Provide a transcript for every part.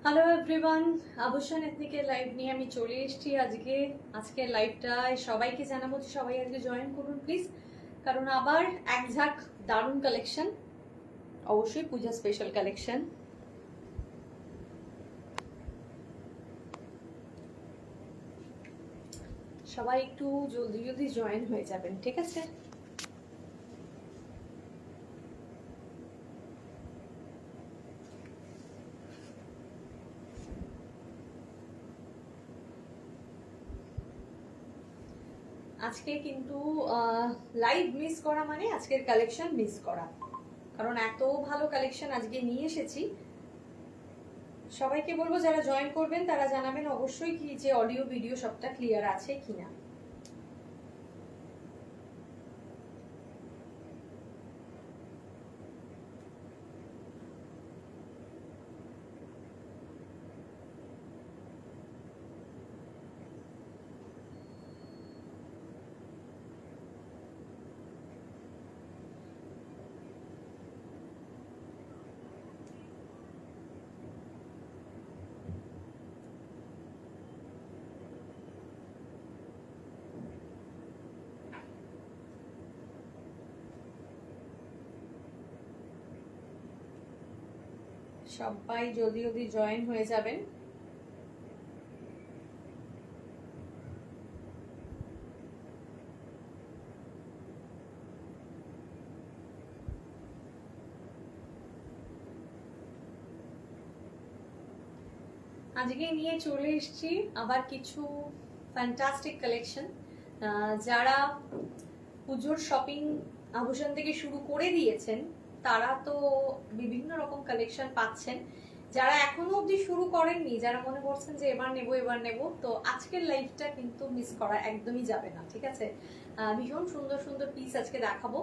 Hello everyone, Abushan এথনিকের live নিয়ে আমি চলে এসেছি আজকের লাইভটায় সবাইকে জানাবো যে সবাই আজকে জয়েন করুন প্লিজ, কারণ আবার এক ঝাঁক দারুণ কালেকশন, অবশ্যই পূজা স্পেশাল কালেকশন। সবাই একটু জলদি জলদি জয়েন হয়ে যাবেন, ঠিক আছে? আজকে কিন্তু লাইভ মিস করা মানে আজকের কালেকশন মিস করা, কারণ এত ভালো কালেকশন আজকে নিয়ে এসেছি। সবাইকে বলবো যারা জয়েন করবেন তারা জানাবেন অবশ্যই কি যে অডিও ভিডিও সবটা ক্লিয়ার আছে কিনা। সবাই জলদি জলদি জয়েন হয়ে যাবেন। আজকে নিয়ে চলে এসেছি আবার কিছু ফ্যান্টাস্টিক কালেকশন। যারা পুজোর শপিং আভূষণ থেকে শুরু করে দিয়েছেন তারা তো বিভিন্ন রকম কালেকশন পাচ্ছেন। যারা এখনো অবধি শুরু করেননি, যারা মনে করছেন যে এবার নেব, তো আজকের লাইভটা কিন্তু মিস করা একদমই যাবে না, ঠিক আছে? ভীষণ সুন্দর সুন্দর পিস আজকে দেখাবো,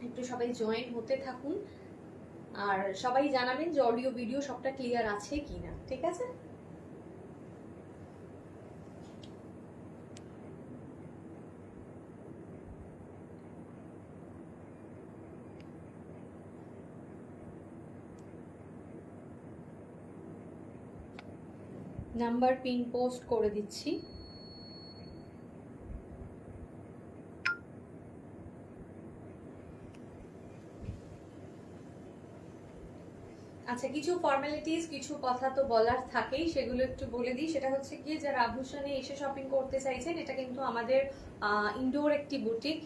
একটু সবাই জয়েন হতে থাকুন আর সবাই জানাবেন যে অডিও ভিডিও সবটা ক্লিয়ার আছে কিনা, ঠিক আছে? নাম্বার পিন পোস্ট করে দিচ্ছি। আচ্ছা, কিছু ফর্মালিটিস, কিছু কথা তো বলার থাকেই, সেগুলো একটু বলে দিই। সেটা হচ্ছে কি, যারা আভূষণে এসে শপিং করতে চাইছেন, এটা কিন্তু আমাদের ইনডোর একটি বুটিক,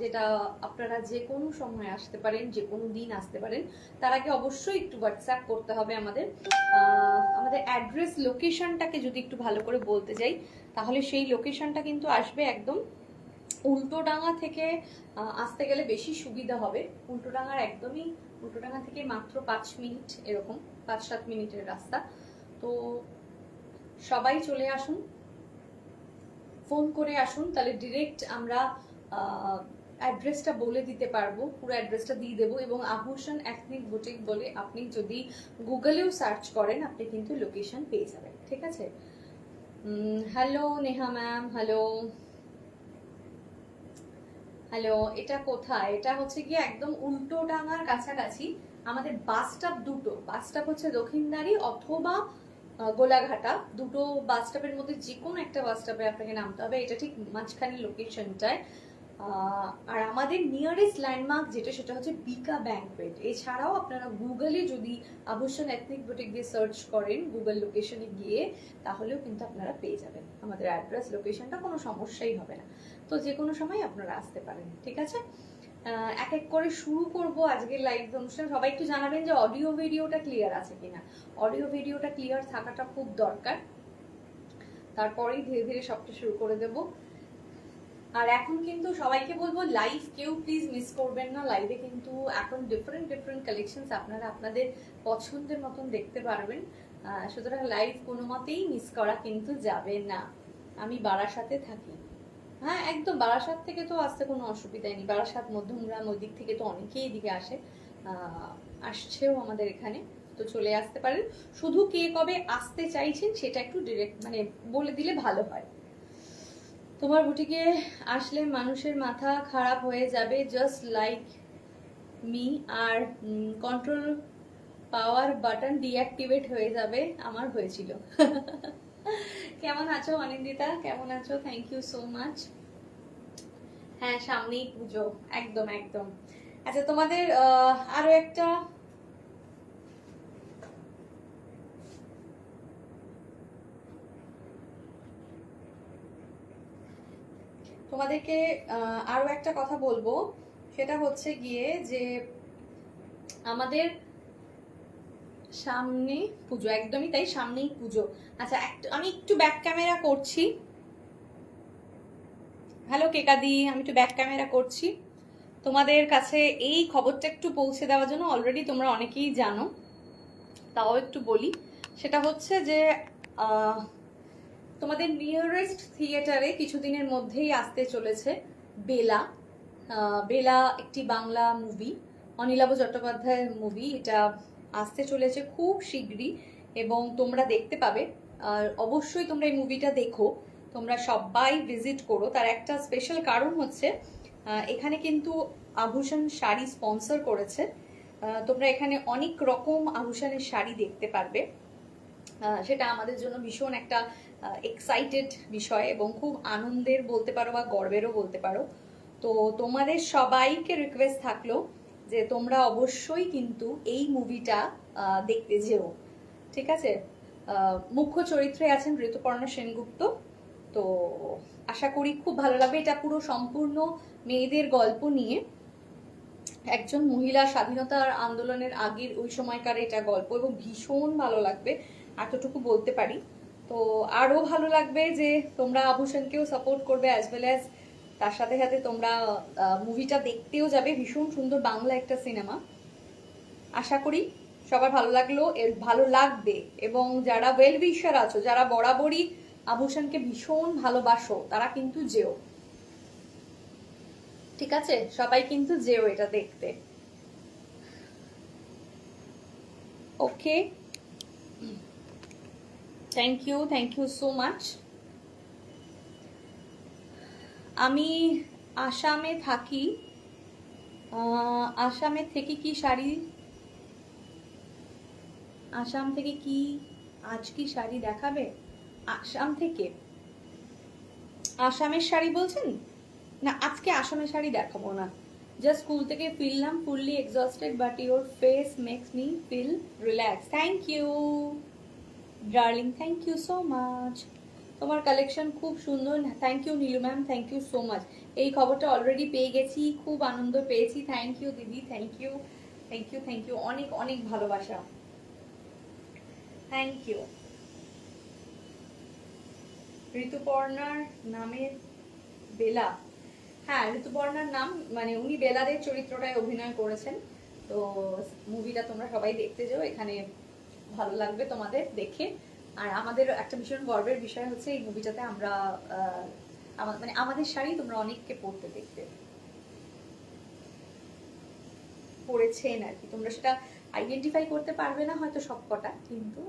যেটা আপনারা যে কোনো সময় আসতে পারেন, যে কোনো দিন আসতে পারেন। তার আগে অবশ্যই একটু হোয়াটসঅ্যাপ করতে হবে আমাদের। আমাদের অ্যাড্রেস লোকেশনটাকে যদি একটু ভালো করে বলতে যাই, তাহলে সেই লোকেশনটা কিন্তু আসবে একদম উল্টোডাঙ্গা থেকে আসতে গেলে বেশি সুবিধা হবে। উল্টোডাঙ্গা থেকে মাত্র 5 মিনিট, এরকম 5-7 মিনিটের রাস্তা। তো সবাই চলে আসুন, ফোন করে আসুন, তাহলে ডিরেক্ট আমরা অ্যাড্রেসটা বলে দিতে পারবো, পুরো অ্যাড্রেসটা দিয়ে দেবো। এবং আভূষণ এথনিক বুটিক বলে আপনি যদি গুগলেও সার্চ করেন, আপনি কিন্তু লোকেশন পেয়ে যাবেন, ঠিক আছে? Hello Neha ma'am, hello hello. এটা কোথায়? এটা হচ্ছে গিয়ে একদম উল্টোডাঙ্গার কাছাকাছি। আমাদের বাস স্টপ হচ্ছে দক্ষিণদারি অথবা গোলাঘাটা, দুটো বাস স্টপের মধ্যে যে কোনো একটা বাস স্টপে আপনাকে নামতে হবে। এটা ঠিক মাঝখানে লোকেশনটায়। আর আমাদের নিয়ারেস্ট ল্যান্ডমার্ক যেটা, সেটা হচ্ছে বিকা ব্যাংকুয়েট। এছাড়াও আপনারা গুগলে যদি আভূষণ এথনিক বুটিক দিয়ে সার্চ করেন, গুগল লোকেশনে গিয়ে, তাহলেও কিন্তু আপনারা পেয়ে যাবেন আমাদের অ্যাড্রেস লোকেশনটা, কোনো সমস্যাই হবে না। তো যে কোনো সময় আপনারা আসতে পারেন, ঠিক আছে? এক এক করে শুরু করব আজকের লাইভ অনুষ্ঠান। সবাই একটু জানাবেন যে অডিও ভিডিওটা ক্লিয়ার আছে কিনা। অডিও ভিডিওটা ক্লিয়ার থাকাটা খুব দরকার, তারপরেই ধীরে ধীরে সবটা শুরু করে দেব। আর এখন কিন্তু সবাইকে বলবো, লাইভ কেউ প্লিজ মিস করবেন না। লাইভে কিন্তু এখন ডিফারেন্ট কালেকশনস আপনারা আপনাদের পছন্দের মতন দেখতে পারবেন। সুতরাং লাইভ কোনো মতেই মিস করা কিন্তু যাবে না। আমি বারাসাতে থাকি, হ্যাঁ একদম বারাসাত থেকে তো আসতে কোনো অসুবিধাই নেই। বারাসাত, মধ্যমগ্রাম, ওই দিক থেকে তো অনেকেই এদিকে আসছেও আমাদের এখানে, তো চলে আসতে পারেন। শুধু কে কবে আসতে চাইছেন সেটা একটু ডিরেক্ট মানে বলে দিলে ভালো হয়। তোমার বুটিকে আসলে মানুষের মাথা খারাপ হয়ে যাবে, জাস্ট লাইক মি। আর কন্ট্রোল পাওয়ার বাটন ডিঅ্যাক্টিভেট হয়ে যাবে, আমার হয়েছিল। কেমন আছো অনিন্দিতা, কেমন আছো? Thank you so much. হ্যাঁ, সামনেই পুজো, একদম একদম। আচ্ছা, তোমাদের আরো একটা তোমাদেরকে আরো একটা কথা বলবো, সেটা হচ্ছে গিয়ে যে আমাদের সামনে পুজো, একদমই তাই, সামনেই পুজো। আচ্ছা, আমি একটু ব্যাক ক্যামেরা করছি। হ্যালো কেকাদি, আমি একটু ব্যাক ক্যামেরা করছি তোমাদের কাছে এই খবরটা একটু পৌঁছে দেওয়ার জন্য। অলরেডি তোমরা অনেকেই জানো, তাও একটু বলি। সেটা হচ্ছে যে তোমাদের নিয়ারেস্ট থিয়েটারে কিছুদিনের মধ্যেই আসতে চলেছে বেলা। বেলা একটি বাংলা মুভি, অনিলাভ চট্টোপাধ্যায়ের মুভি। এটা আসতে চলেছে খুব শীঘ্রই এবং তোমরা দেখতে পাবে। আর অবশ্যই তোমরা এই মুভিটা দেখো, তোমরা সবাই ভিজিট করো। তার একটা স্পেশাল কারণ হচ্ছে এখানে কিন্তু আভূষণ শাড়ি স্পন্সর করেছে। তোমরা এখানে অনেক রকম আভূষণের শাড়ি দেখতে পারবে। সেটা আমাদের জন্য ভীষণ একটা এক্সাইটেড বিষয় এবং খুব আনন্দের বলতে পারো বা গর্বেরও বলতে পারো। তো তোমাদের সবাইকে রিকোয়েস্ট থাকলো যে তোমরা অবশ্যই কিন্তু এই মুভিটা দেখতে যেও, ঠিক আছে? মুখ্য চরিত্রে আছেন ঋতুপর্ণা সেনগুপ্ত। তো আশা করি খুব ভালো লাগবে। এটা পুরো সম্পূর্ণ মেয়েদের গল্প নিয়ে, একজন মহিলা স্বাধীনতার আন্দোলনের আগের ওই সময়কার এটা গল্প, এবং ভীষণ ভালো লাগবে, এতটুকু বলতে পারি। তো আরো ভালো লাগবে যে তোমরা আভূষণকেও সাপোর্ট করবে, অ্যাজ ওয়েল অ্যাজ তার সাথে সাথে তোমরা মুভিটা দেখতেও যাবে। ভীষণ সুন্দর বাংলা একটা সিনেমা। আশা করি সবার ভালো লাগলো, এর ভালো লাগবে। এবং যারা ওয়েল উইশার আছো, যারা বরাবরই আভূষণকে ভীষণ ভালোবাসো, তারা কিন্তু যেও, ঠিক আছে? সবাই কিন্তু যেও এটা দেখতে। ওকে, থ্যাংক ইউ সো মাচ। আমি আসামে থাকি। আসামে থেকে কি শাড়ি, আসাম থেকে কি আজ কি শাড়ি দেখাবে? আসাম থেকে আসামের শাড়ি বলছেন? না, আজকে আসামের শাড়ি দেখাবো না। জাস্ট স্কুল থেকে ফিরলাম, fully exhausted, but your face makes me feel relax. Thank you darling, thank you so much. তোমার কালেকশন খুব সুন্দর। Thank you Nilu ma'am, thank you so much. এই খবরটা অলরেডি পেয়ে গেছি, খুব আনন্দ পেয়েছি। থ্যাংক ইউ দিদি, thank you thank you thank you, অনেক অনেক ভালোবাসা। Thank you. ঋতুপর্ণার নামের বেলা, হ্যাঁ ঋতুপর্ণার নাম, মানে উনি বেলাদের চরিত্রটায় অভিনয় করেছেন। তো মুভিটা তোমরা সবাই দেখতে যাও, এখানে ভালো লাগবে তোমাদের দেখে। আর আমাদের একটা ভীষণ গর্বের বিষয় হচ্ছে এই মুভিটাতে আমরা মানে আমাদের শাড়ি তোমরা অনেককে পরতে দেখতে পরেছেন আর কি। তোমরা সেটা আইডেন্টিফাই করতে পারবে না হয়তো সবকটা, কিন্তু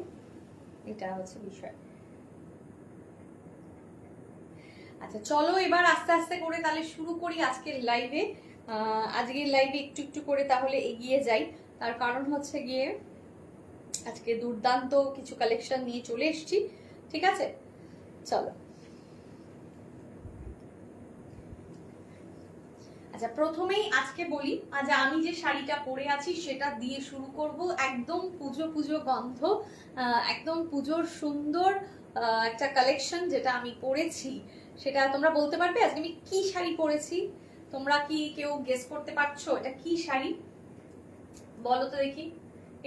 এটা হচ্ছে বিষয়। আচ্ছা চলো এবার আস্তে আস্তে করে তাহলে শুরু করি আজকের লাইভে। আজকের লাইভে একটু একটু করে তাহলে এগিয়ে যাই। তার কারণ হচ্ছে গিয়ে আজকে দুর্দান্ত কিছু কালেকশন নিয়ে চলে এসেছি, ঠিক আছে? চলো। আচ্ছা, প্রথমেই আজকে বলি, আজ আমি যে শাড়িটা পরে আছি সেটা দিয়ে শুরু করব। একদম পুজো পুজো গন্ধ, একদম পুজোর সুন্দর একটা কালেকশন যেটা আমি পরেছি। সেটা তোমরা বলতে পারবে আজকে আমি কি শাড়ি পরেছি? তোমরা কি কেউ গেস করতে পারছো এটা কি শাড়ি? বলো তো দেখি,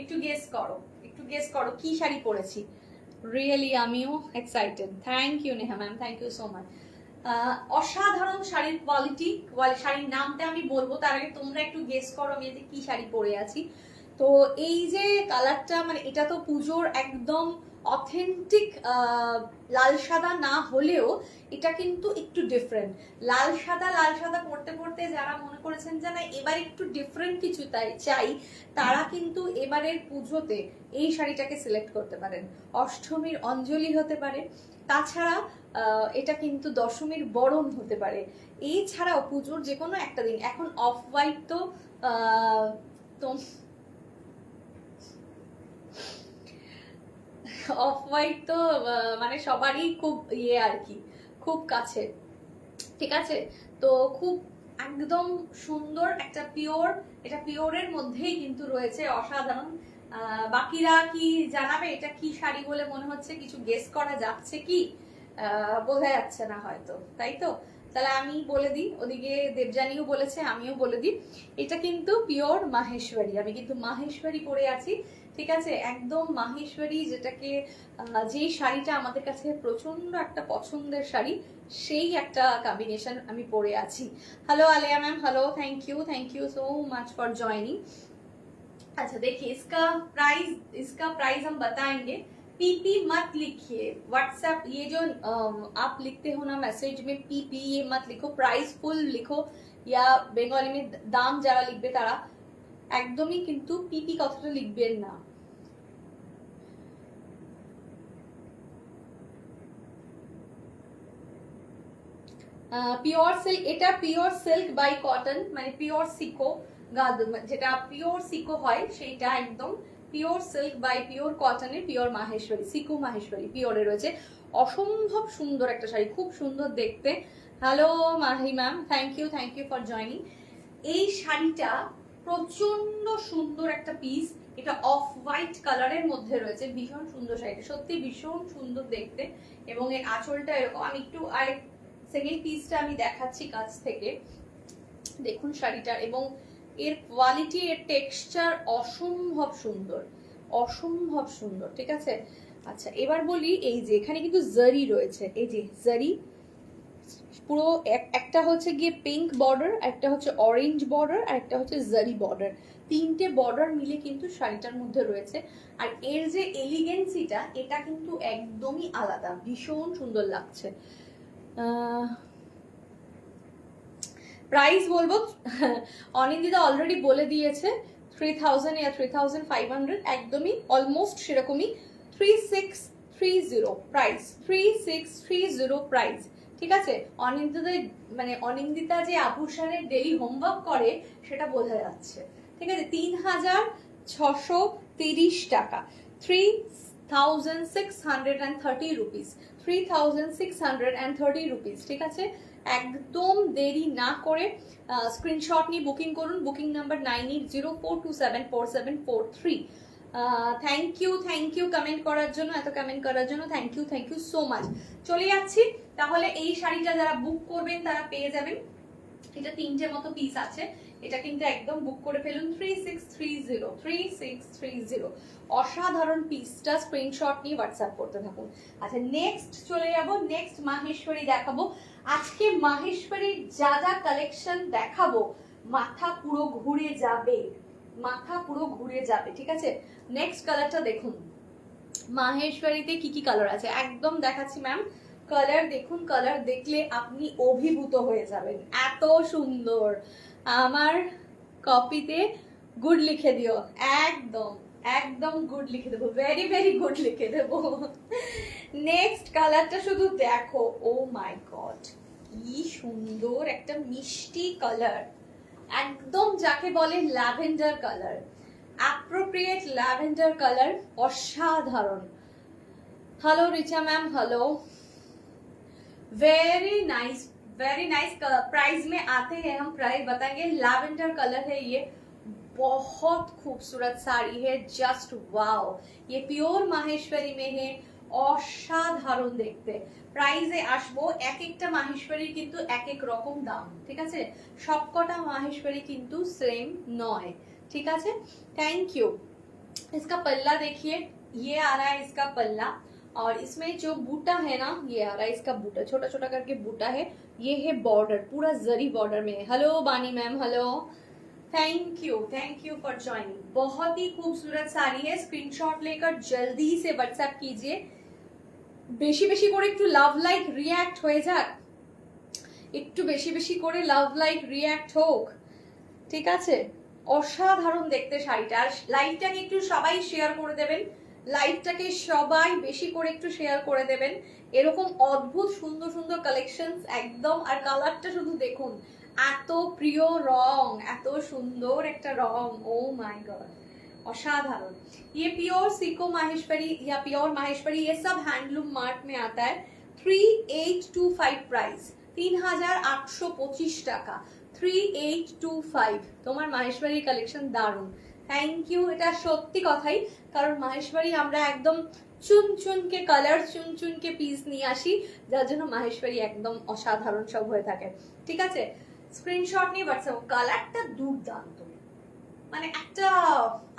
একটু গেস করো, একটু গেস করো কি শাড়ি পরেছি। রিয়েলি আমিও excited. Thank you Neha ma'am, thank you so much. অসাধারণ শাড়ির কোয়ালিটি। শাড়ির নামটা আমি বলবো, তার আগে তোমরা একটু গেস করো আমি যে কি শাড়ি পরে আছি। তো এই যে কালারটা, মানে এটা তো পুজোর একদম অথেন্টিক লাল সাদা না হলেও এটা কিন্তু একটু ডিফারেন্ট। লাল সাদা পড়তে পড়তে যারা মনে করেছেন যে না এবার একটু ডিফারেন্ট কিছু তাই চাই, তারা কিন্তু এবারের পুজোতে এই শাড়িটাকে সিলেক্ট করতে পারেন। অষ্টমীর অঞ্জলি হতে পারে, তাছাড়া এটা কিন্তু দশমীর বরণ হতে পারে, এই ছাড়াও পুজোর যে কোনো একটা দিন। এখন অফ হোয়াইট তো অফ হোয়াইট তো মানে সবারই খুব ইয়ে আর কি, খুব কাছে, ঠিক আছে। তো খুব একদম সুন্দর একটা পিওর, এটা পিওরের মধ্যেই কিন্তু রয়েছে, অসাধারণ। বাকিরা কি জানাবে এটা কি শাড়ি বলে মনে হচ্ছে? কিছু গেস করা যাচ্ছে কি? বোঝা যাচ্ছে না হয়তো, তাই তো? তাহলে আমি বলে দিই, ওদিকে দেবযানীও বলেছে, আমিও বলে দিই, এটা কিন্তু পিওর মাহেশ্বরী। আমি কিন্তু মাহেশ্বরী পরে আছি, ঠিক আছে, একদম মাহেশ্বরী, যেটাকে যেই শাড়িটা আমাদের কাছে প্রচন্ড একটা পছন্দের শাড়ি, সেই একটা কম্বিনেশন আমি পরে আছি। Hello Alia ma'am, hello, thank you so much for joining. अच्छा देखिए, इसका प्राइस हम बताएंगे। पीपी मत लिखिए, व्हाट्सएप ये जो आप लिखते हो ना मैसेज में पीपी, ये मत लिखो, प्राइस फुल लिखो, या बेंगली में दाम যারা লিখবে তারা একদমই কিন্তু পিপি কথাটা লিখবেন না। পিওর সিল্ক, এটা পিওর সিল্ক বাই কটন, মানে পিওর সিকো, যেটা পিওর সিকো হয় সেইটা একদম পিওর সিল্ক বাই পিওর কটনের পিওর মাহেশ্বরী, সিকো মাহেশ্বরী পিওরে রয়েছে। অসম্ভব সুন্দর একটা শাড়ি, খুব সুন্দর দেখতে। Hello Mahi ma'am, thank you for joining. এই শাড়িটা প্রচন্ড সুন্দর একটা পিস, এটা অফ হোয়াইট কালারের মধ্যে রয়েছে, ভীষণ সুন্দর শাড়িটা, সত্যি ভীষণ সুন্দর দেখতে। এবং এর আঁচলটা এরকম, আমি একটু আর সেকেন্ড পিসটা আমি দেখাচ্ছি কাছ থেকে, দেখুন শাড়িটা, এবং এর কোয়ালিটি, এর টেক্সচার অসম্ভব সুন্দর, অসম্ভব সুন্দর, ঠিক আছে। আচ্ছা এবার বলি, এই যে এখানে কিন্তু জারি রয়েছে, এই যে জারি পুরো, একটা হচ্ছে গিয়ে পিঙ্ক বর্ডার, একটা হচ্ছে অরেঞ্জ বর্ডার, আর একটা হচ্ছে জারি বর্ডার, তিনটে বর্ডার মিলে কিন্তু শাড়িটার মধ্যে রয়েছে। আর এর যে এলিগেন্সিটা, এটা কিন্তু একদমই আলাদা, ভীষণ সুন্দর লাগছে। প্রাইস বলবো, অনিন্দিতা অলরেডি বলে দিয়েছে 3000 या 3500, একদমই অলমোস্ট সেরকমই। 3630 প্রাইস, 3630 প্রাইস, ঠিক আছে। অনিন্দিতা, মানে অনিন্দিতা যে আভূষণের ডেইলি হোমওয়ার্ক করে সেটা বোঝা যাচ্ছে, ঠিক আছে। 3630 টাকা, 3630 রুপিস, 3630 রুপিস, ঠিক আছে। একদম দেরি না করে স্ক্রিনশট নিয়ে বুকিং করুন, booking number 9804274743। Thank you comment করার জন্য, এত কমেন্ট করার জন্য থ্যাংক ইউ সো মাচ। চলে যাচ্ছি তাহলে, এই শাড়িটা যারা বুক করবেন তারা পেয়ে যাবেন, এটা তিনটে মতো পিস আছে, এটা কিন্তু একদম বুক করে ফেলুন। 3630 অসাধারণ পিসটা স্ক্রিনশট নিয়ে হোয়াটসঅ্যাপ করতে থাকুন। আচ্ছা নেক্সট চলে যাব, নেক্সট মাহেশ্বরী দেখাবো। আজকে মাহেশ্বরীর যা যা কালেকশন দেখাবো, মাথা পুরো ঘুরে যাবে, মাথা পুরো ঘুরে যাবে, ঠিক আছে। নেক্সট কালারটা দেখুন, মাহেশ্বরীতে কি কি কালার আছে একদম দেখাচ্ছি ম্যাম। কালার দেখুন, কালার দেখলে আপনি অভিভূত হয়ে যাবেন, এত সুন্দর। আমার কপিতে গুড লিখে দিও, একদম একদম গুড লিখে দেবো, ভেরি ভেরি গুড লিখে দেবো। নেক্সট কালারটা শুধু দেখো, ও মাই গড, কি সুন্দর একটা মিষ্টি কালার, একদম যাকে বলে lavender colour, appropriate lavender colour, অসাধারণ। Hello Richa ma'am, hello, very nice price में आते हैं हम, प्राइस बताएंगे। लैवेंडर कलर है ये, बहुत खूबसूरत साड़ी है, जस्ट वाओ। ये प्योर माहेश्वरी में है, অসাধারণ দেখতে। প্রাইসে আসবো, এক একটা মাহেশ্বরী কিন্তু এক এক রকম দাম, ঠিক আছে, সবকটা মাহেশ্বরী কিন্তু সেম নয়, ঠিক আছে। Thank you. इसका पल्ला देखिए, ये आ रहा है इसका पल्ला, और इसमें जो बूटा है ना, ये आ रहा है इसका बूटा, छोटा छोटा करके बूटा है, ये है बॉर्डर, पूरा जरी बॉर्डर में है। हेलो बानी ma'am, hello, thank you for joining. बहुत ही खूबसूरत साड़ी है, स्क्रीनशॉट लेकर जल्दी से व्हाट्सएप कीजिए। বেশি বেশি করে একটু লাভ লাইক রিঅ্যাক্ট হয়ে যাক, একটু বেশি বেশি করে লাভ লাইক রিঅ্যাক্ট হোক, ঠিক আছে। অসাধারণ দেখতে শাড়িটা, আর লাইভটাকে একটু সবাই শেয়ার করে দেবেন, লাইভটাকে সবাই বেশি করে একটু শেয়ার করে দেবেন। এরকম অদ্ভুত সুন্দর সুন্দর কালেকশনস একদম, আর কালারটা শুধু দেখুন, এত প্রিয় রং, এত সুন্দর একটা রং, ও মাই গড, असाधारण। ये प्योर सिको माहेश्वरी या प्योर माहेश्वरी ये सब हैंडलूम मार्ट में आता है। 3825 प्राइस, 3825 টাকা, 3825। তোমার মাহেশ্বরী কালেকশন দারুণ, থ্যাংক ইউ। এটা সত্যি কথাই, কারণ মাহেশ্বরী আমরা একদম চুন চুন কে কালার, চুন চুন কে পিস নিয়ে আসি, যার জন্য মাহেশ্বরী একদম অসাধারণ সব হয়ে থাকে। ঠিক আছে, স্ক্রিনশট নিয়ে হোয়াটসঅ্যাপ। কালারটা দুর্দান্ত, মানে একটা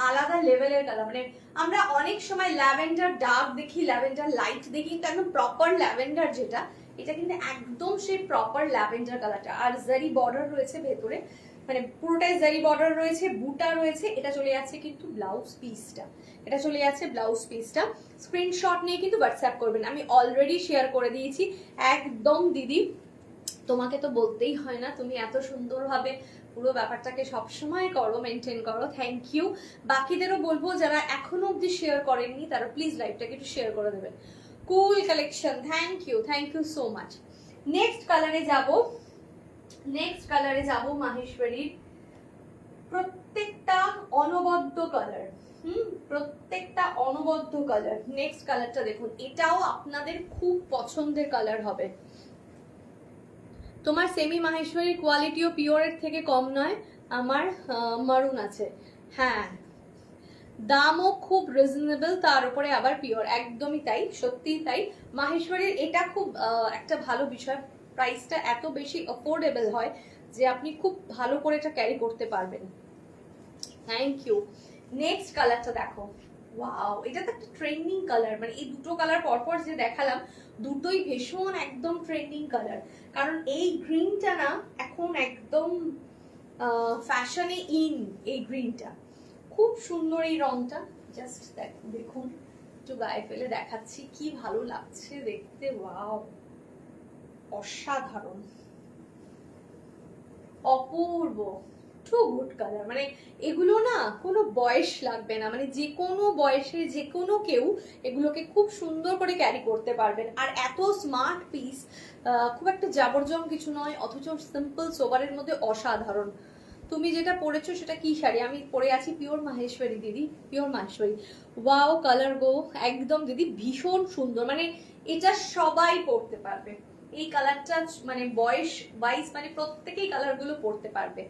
আলাদা লেভেলের কালার। মানে আমরা অনেক সময় ল্যাভেন্ডার ডার্ক দেখি, ল্যাভেন্ডার লাইট দেখি, কিন্তু একদম প্রপার ল্যাভেন্ডার যেটা, এটা কিন্তু একদম সেই প্রপার ল্যাভেন্ডার কালারটা। আর জারি বর্ডার রয়েছে ভেতরে, মানে পুরোটাই জারি বর্ডার রয়েছে, বুটা রয়েছে। এটা চলে যাচ্ছে কিন্তু ব্লাউজ পিসটা, এটা চলে যাচ্ছে ব্লাউজ পিসটা। স্ক্রিনশট নিয়ে কিন্তু হোয়াটসঅ্যাপ করবেন, আমি অলরেডি শেয়ার করে দিয়েছি। একদম দিদি, তোমাকে তো বলতেই হয় না, তুমি এত সুন্দরভাবে পুরো ব্যাপারটাকে সবসময় করো, মেনটেন করো, থ্যাংক ইউ। বাকিদেরও বলবো যারা এখনো অব্দি শেয়ার করেননি তারা প্লিজ লাইভটাকে একটু শেয়ার করে দেবেন। Cool collection, thank you so much. Next কালারে যাব, নেক্সট কালারে যাব মাহেশ্বরীর প্রত্যেকটা অনবদ্য কালার, প্রত্যেকটা অনবদ্য কালার। নেক্সট কালারটা দেখুন, এটাও আপনাদের খুব পছন্দের কালার হবে। তোমার সেমি মাহেশ্বরী কোয়ালিটিও পিওরের থেকে কম নয়, আমার মারুন আছে। হ্যাঁ, দামও খুব রিজনেবল, তার উপরে আবার পিওর, একদমই তাই, সত্যিই তাই। মাহেশ্বরীর এটা খুব একটা ভালো বিষয়, প্রাইসটা এত বেশি অ্যাফোর্ডেবল হয় যে আপনি খুব ভালো করে এটা ক্যারি করতে পারবেন। Thank you. নেক্সট কালারটা দেখো, ওয়াও, এটা তো একটা ট্রেন্ডিং কালার। মানে এই দুটো কালার পরপর যে দেখালাম, দুটোই ভীষণ একদম ট্রেন্ডিং কালার। কারণ এই গ্রিনটা না এখন একদম ফ্যাশনে ইন, এই গ্রিনটা খুব সুন্দর। এই রংটা জাস্ট দেখুন, একটু গায়ে ফেলে দেখাচ্ছি, কি ভালো লাগছে দেখতে, ওয়াও, অসাধারণ, অপূর্ব, টু গুড কালার। মানে এগুলো না কোনো বয়স লাগবে না, মানে যে কোনো বয়সে যে কোনো কেউ এগুলোকে খুব সুন্দর করে ক্যারি করতে পারবেন। আর এত স্মার্ট পিস, খুব একটা জাবরজং কিছু নয়, অথচ সিম্পল সোবারের মধ্যে অসাধারণ। তুমি যেটা পরেছো সেটা কি শাড়ি? আমি পরে আছি পিওর মাহেশ্বরী দিদি, পিওর মাহেশ্বরী। ওয়াও, কালার গো, একদম দিদি ভীষণ সুন্দর। মানে এটা সবাই পরতে পারবে, এই কালারটা মানে বয়স ওয়াইজ মানে প্রত্যেকেই কালারগুলো পরতে পারবে।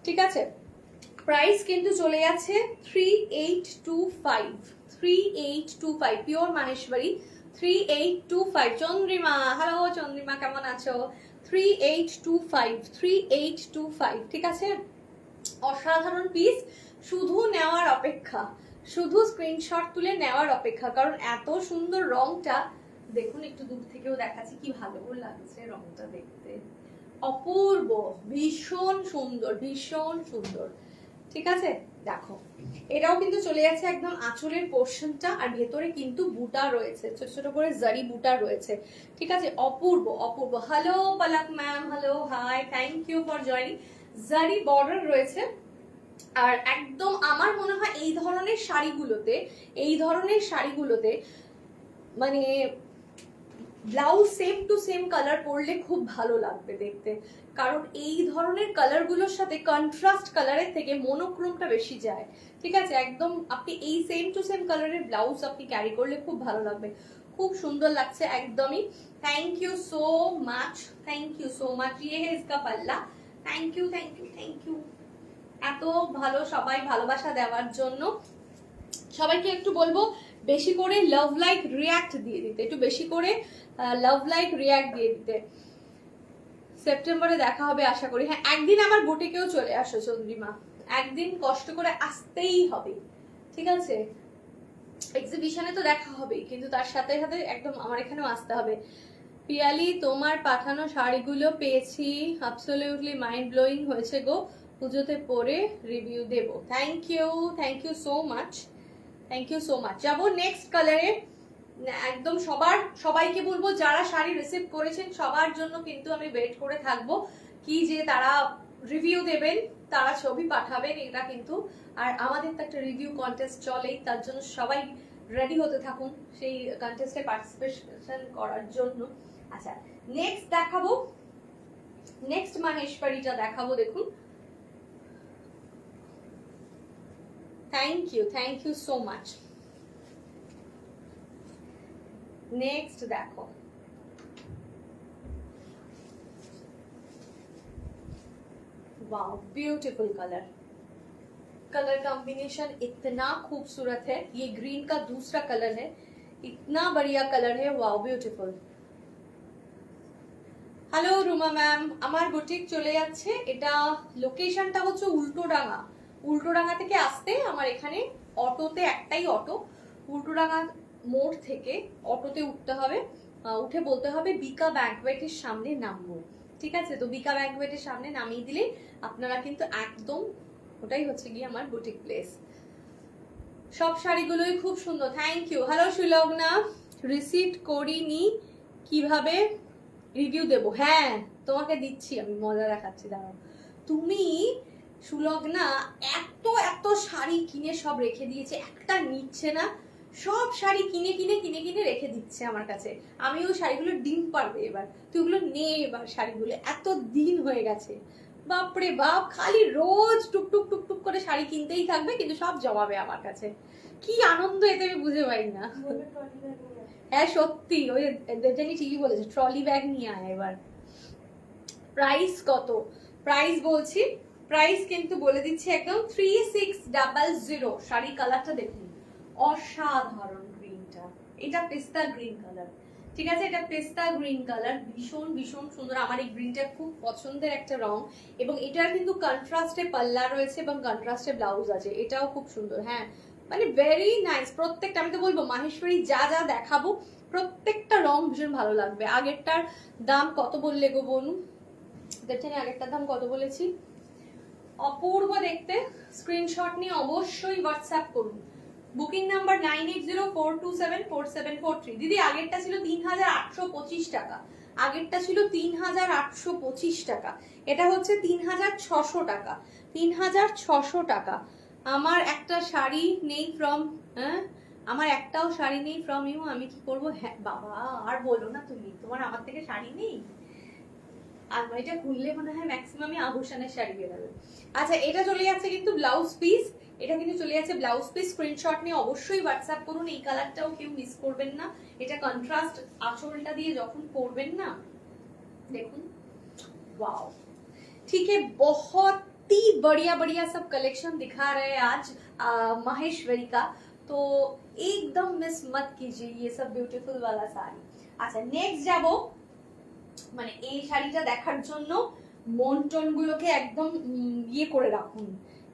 ঠিক আছে, প্রাইস কিন্তু চলে যাচ্ছে 3825, 3825 পিওর মাহেশ্বরী, 3825। চন্দ্রিমা, হ্যালো চন্দ্রিমা, কেমন আছো? 3825, 3825। ঠিক আছে, অসাধারণ পিস, শুধু নেওয়ার অপেক্ষা, শুধু স্ক্রিনশট তুলে নেওয়ার অপেক্ষা। কারণ এত সুন্দর রংটা, দেখুন একটু দূর থেকেও দেখাচ্ছি, কি ভালো লাগছে রংটা দেখতে, অপূর্ব, ভীষণ সুন্দর, ভীষণ সুন্দর। ঠিক আছে, দেখো এটাও কিন্তু চলে যাচ্ছে একদম আঁচলের পোর্শনটা, আর ভেতরে কিন্তু বুটা রয়েছে, ছোট ছোট করে জারি বুটা রয়েছে। ঠিক আছে, অপূর্ব অপূর্ব। Hello Palak ma'am, hello, hi, thank you for joining. Zari border রয়েছে, আর একদম আমার মনে হয় এই ধরনের শাড়িগুলোতে, এই ধরনের শাড়িগুলোতে মানে blouse same to same colour পরলে খুব ভালো লাগবে দেখতে। কারণ এই ধরনের কালারগুলোর সাথে কন্ট্রাস্ট কালারের থেকে মনোক্রোমটা বেশি যায়। ঠিক আছে, একদম আপনি এই সেম টু সেম কালারের ব্লাউজ আপনি ক্যারি করলে খুব ভালো লাগবে, খুব সুন্দর লাগছে একদমই। Thank you so much, thank you so much. ये है इसका पल्ला। Thank you, thank you, thank you, এত ভালো সবাই ভালোবাসা দেওয়ার জন্য। সবাইকে একটু বলবো বেশি করে লাভ লাইক রিয়াক্ট দিয়ে দিতে, একটু বেশি করে লাভ লাইক রিয়াক্ট দিয়ে দিতে। সেপ্টেম্বরে দেখা হবে আশা করি। হ্যাঁ, একদিন আমার বুটিকেও চলে আসো চন্দ্রিমা, একদিন কষ্ট করে আসতেই হবে। ঠিক আছে, এক্সিবিশনে তো দেখা হবে, কিন্তু তার সাথে সাথে একদম আমার এখানেও আসতে হবে। পিয়ালি, তোমার পাঠানো শাড়িগুলো পেয়েছি, অ্যাবসলিউটলি মাইন্ড ব্লোয়িং হয়েছে গো, পুজোতে পরে রিভিউ দেব। Thank you so much, thank you so much. যাবো নেক্সট কালারে, একদম সবাইকে বলবো যারা শাড়ি রিসিভ করেছেন সবার জন্য কিন্তু আমি ওয়েট করে থাকবো, কি যে তারা রিভিউ দেবেন, তারা ছবি পাঠাবেন, এটা কিন্তু। আর আমাদের তো একটা রিভিউ কন্টেস্ট চলেই, তার জন্য সবাই রেডি হতে থাকুন সেই কন্টেস্টে পার্টিসিপেশন করার জন্য। আচ্ছা, নেক্সট দেখাবো, নেক্সট মাহেশ্বরীটা দেখাবো। দেখুন thank you so much. Next দেখো, wow beautiful colour, colour combination इतना खूबसूरत है। ये ग्रीन का दूसरा कलर है, इतना बढ़िया कलर है, wow beautiful. Hello Ruma ma'am, আমার বুটিক চলে যাচ্ছে। এটা লোকেশনটা হচ্ছে উল্টোডাঙ্গা। উল্টোডাঙ্গা থেকে আসতে আমার এখানে অটোতে, একটাই অটো, উল্টোডাঙ্গা মোড় থেকে অটোতে উঠতে হবে। উঠে বলতে হবে বিকা ব্যাংকোয়েটের সামনে নামবো, ঠিক আছে? তো বিকা ব্যাংকোয়েটের সামনে নামিয়ে দিলে আপনারা কিন্তু একদম, ওটাই হচ্ছে গিয়ে আমার বুটিক প্লেস। সব শাড়িগুলোই খুব সুন্দর, thank you. Hello Sulagna, receipt করিনি, কিভাবে রিভিউ দেবো? হ্যাঁ তোমাকে দিচ্ছি, আমি মজা দেখাচ্ছি, দাঁড়াও। তুমি সুলগ্না এত এত শাড়ি কিনে সব রেখে দিয়েছে, একটা নিচ্ছে না, সব শাড়ি কিনে কিনে কিনে কিনে রেখে দিচ্ছে আমার কাছে। আমি ওই শাড়িগুলো ডিম পারবে এবার, তুই ওগুলো নে এবার, শাড়িগুলো এত দিন হয়ে গেছে, বাপরে বাপ, খালি রোজ টুকটুক টুকটুক করে শাড়ি কিনতেই থাকবে, কিন্তু সব জমাবে আমার কাছে। কি আনন্দ এতে আমি বুঝে পাই না। হ্যাঁ সত্যি, ওই দেবজানি ঠিকই বলেছে, ট্রলি ব্যাগ নিয়ে আয় এবার। প্রাইস কত? প্রাইস বলছি, প্রাইস কিন্তু বলে দিচ্ছি একদম 3600। শাড়ি কালারটা দেখুন, অসাধারণ গ্রিনটা, এটা পেস্তা গ্রিন কালার, ঠিক আছে? এটা পেস্তা গ্রিন কালার, ভীষণ ভীষণ সুন্দর। আমার এই গ্রিনটা খুব পছন্দের একটা রং, এবং এটার কিন্তু কন্ট্রাস্টে পাল্লা রয়েছে এবং কন্ট্রাস্টে ব্লাউজ আছে, এটাও খুব সুন্দর। হ্যাঁ মানে ভেরি নাইস প্রত্যেকটা। আমি তো বলবো মাহেশ্বরী যা যা দেখাবো প্রত্যেকটা রং ভীষণ ভালো লাগবে। আগেরটার দাম কত বললে গো বনু? দেখছেন আগেরটার দাম কত বলেছি? অপূর্ব দেখতে। স্ক্রিনশট নিয়ে অবশ্যই হোয়াটসঅ্যাপ করুন। Booking number 9804274743। দিদি আগেরটা ছিল 3825 টাকা, আগেরটা ছিল 3825 টাকা, এটা হচ্ছে 3600 টাকা, 3600 টাকা। আমার একটা শাড়ি নেই ফ্রম, আমার একটাও শাড়ি নেই ফ্রম ইউ, আমি কি করবো? হ্যাঁ বাবা আর বলো না, তুমি, তোমার আমার থেকে শাড়ি নেই? আলমারিটা খুললে মনে হয় ম্যাক্সিমামই আভূষণের শাড়ি বেরোবে। আচ্ছা এটা চলে যাচ্ছে কিন্তু ব্লাউজ পিস, এটা কিন্তু চলে যাচ্ছে ব্লাউজ পিস। স্ক্রিনশট নিয়ে অবশ্যই হোয়াটসঅ্যাপ করুন। এই কালারটাও কেউ মিস করবেন না, এটা কন্ট্রাস্ট আঁচলটা দিয়ে যখন পরবেন না, দেখুন वाओ। ठीक है, बहुत ही बढ़िया बढ़िया सब कलेक्शन दिखा रहे हैं आज माहेश्वरी का, तो एकदम मिस मत कीजिए ये सब ब्यूटीफुल वाला साड़ी। अच्छा नेक्स्ट যাবো, মানে এই শাড়িটা দেখার জন্য মন টন গুলোকে একদম ইয়ে করে রাখুন,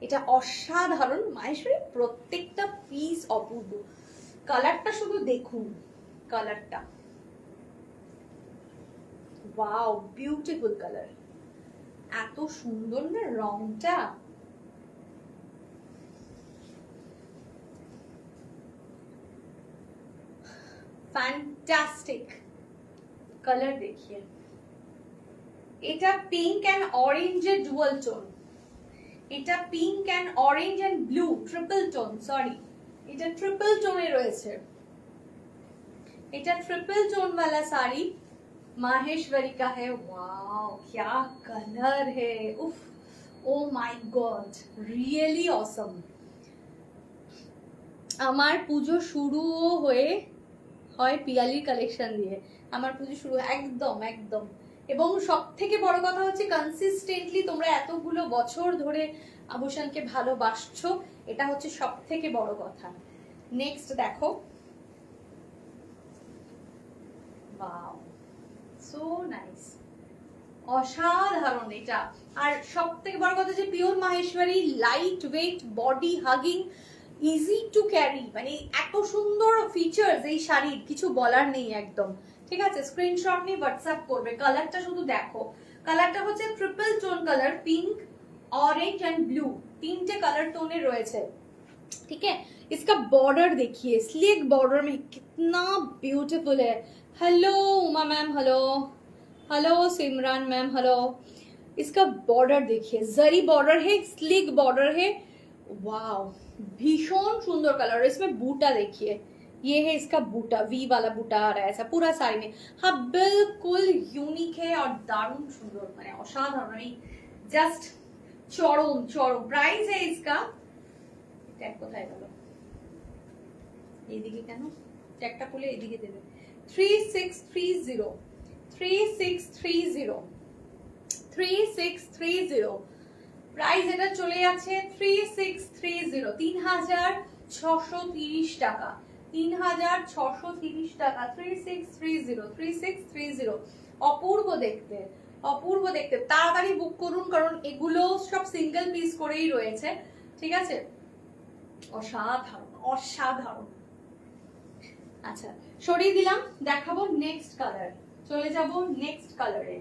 এটা অসাধারণ। মাহেশ্বরী প্রত্যেকটা পিস অপূর্ব, কালারটা শুধু দেখুন, কালারটা ওয়াও বিউটিফুল কালার, এত সুন্দর না রংটা। ফ্যান্টাস্টিক কালার देखिए, এটা পিঙ্ক এন্ড অরেঞ্জের ডুয়াল টোন, এটা pink and orange and blue triple tone, sorry এটা ট্রিপল টোনে রয়েছে, এটা ट्रिपल टोन वाला साड़ी माहेश्वरी का है। वाओ क्या कलर है, उफ oh my God really awesome. আমার পুজো শুরু হয়ে হয় পিয়ালির কালেকশন দিয়ে, আমার পুজো শুরু একদম একদম। এবং সব থেকে বড় কথা হচ্ছে কনসিস্টেন্টলি তোমরা এতগুলো বছর ধরে আভূষণকে ভালোবাসছো, এটা হচ্ছে সব থেকে বড় কথা। নেক্সট দেখো, ওয়াও সো নাইস, অসাধারণ এটা। আর সব থেকে বড় কথা যে pure Maheshwari, light weight, body hugging, easy to carry, মানে এত সুন্দর ফিচার্স এই শাড়ির, কিছু বলার নেই একদম। ঠিক আছে, স্ক্রিনশট নিয়ে হোয়াটসঅ্যাপ করবে। কালারটা শুধু দেখো, কালারটা হচ্ছে triple tone colour, pink orange and blue, तीनटे कलर टोने রয়েছে। ठीक है, इसका बॉर्डर देखिए, स्लीक बॉर्डर में कितना ब्यूटीफुल है। Hello Uma ma'am, hello hello Simran ma'am, hello. इसका बॉर्डर देखिए, जरी बॉर्डर है, स्लीक बॉर्डर है, वाओ भीषण सुंदर कलर। इसमें बूटा देखिए, ये है इसका बूटा, वी वाला बूटा आ रहा है ऐसा पूरा साड़ी में। हाँ बिल्कुल यूनिक है और दारुण सुंदर, मैंने असाधारण, जस्ट चौड़ों चौड़ों। प्राइस है इसका ট্যাগ কোথায় গেল? এইদিকে কেন? ট্যাগটা খুলে এইদিকে দেবে। 3630 3630 3630 প্রাইস এটা চলে যাচ্ছে 3630 3630 টাকা 3630 টাকা 3630 3630 অপূর্ব দেখতে অপূর্ব দেখতে। তাড়াতাড়ি বুক করুন কারণ এগুলো সব সিঙ্গেল পিস করেই রয়েছে, ঠিক আছে? অসাধারণ অসাধারণ। আচ্ছা সরিয়ে দিলাম, দেখাবো নেক্সট কালার। চলে যাব নেক্সট কালারে।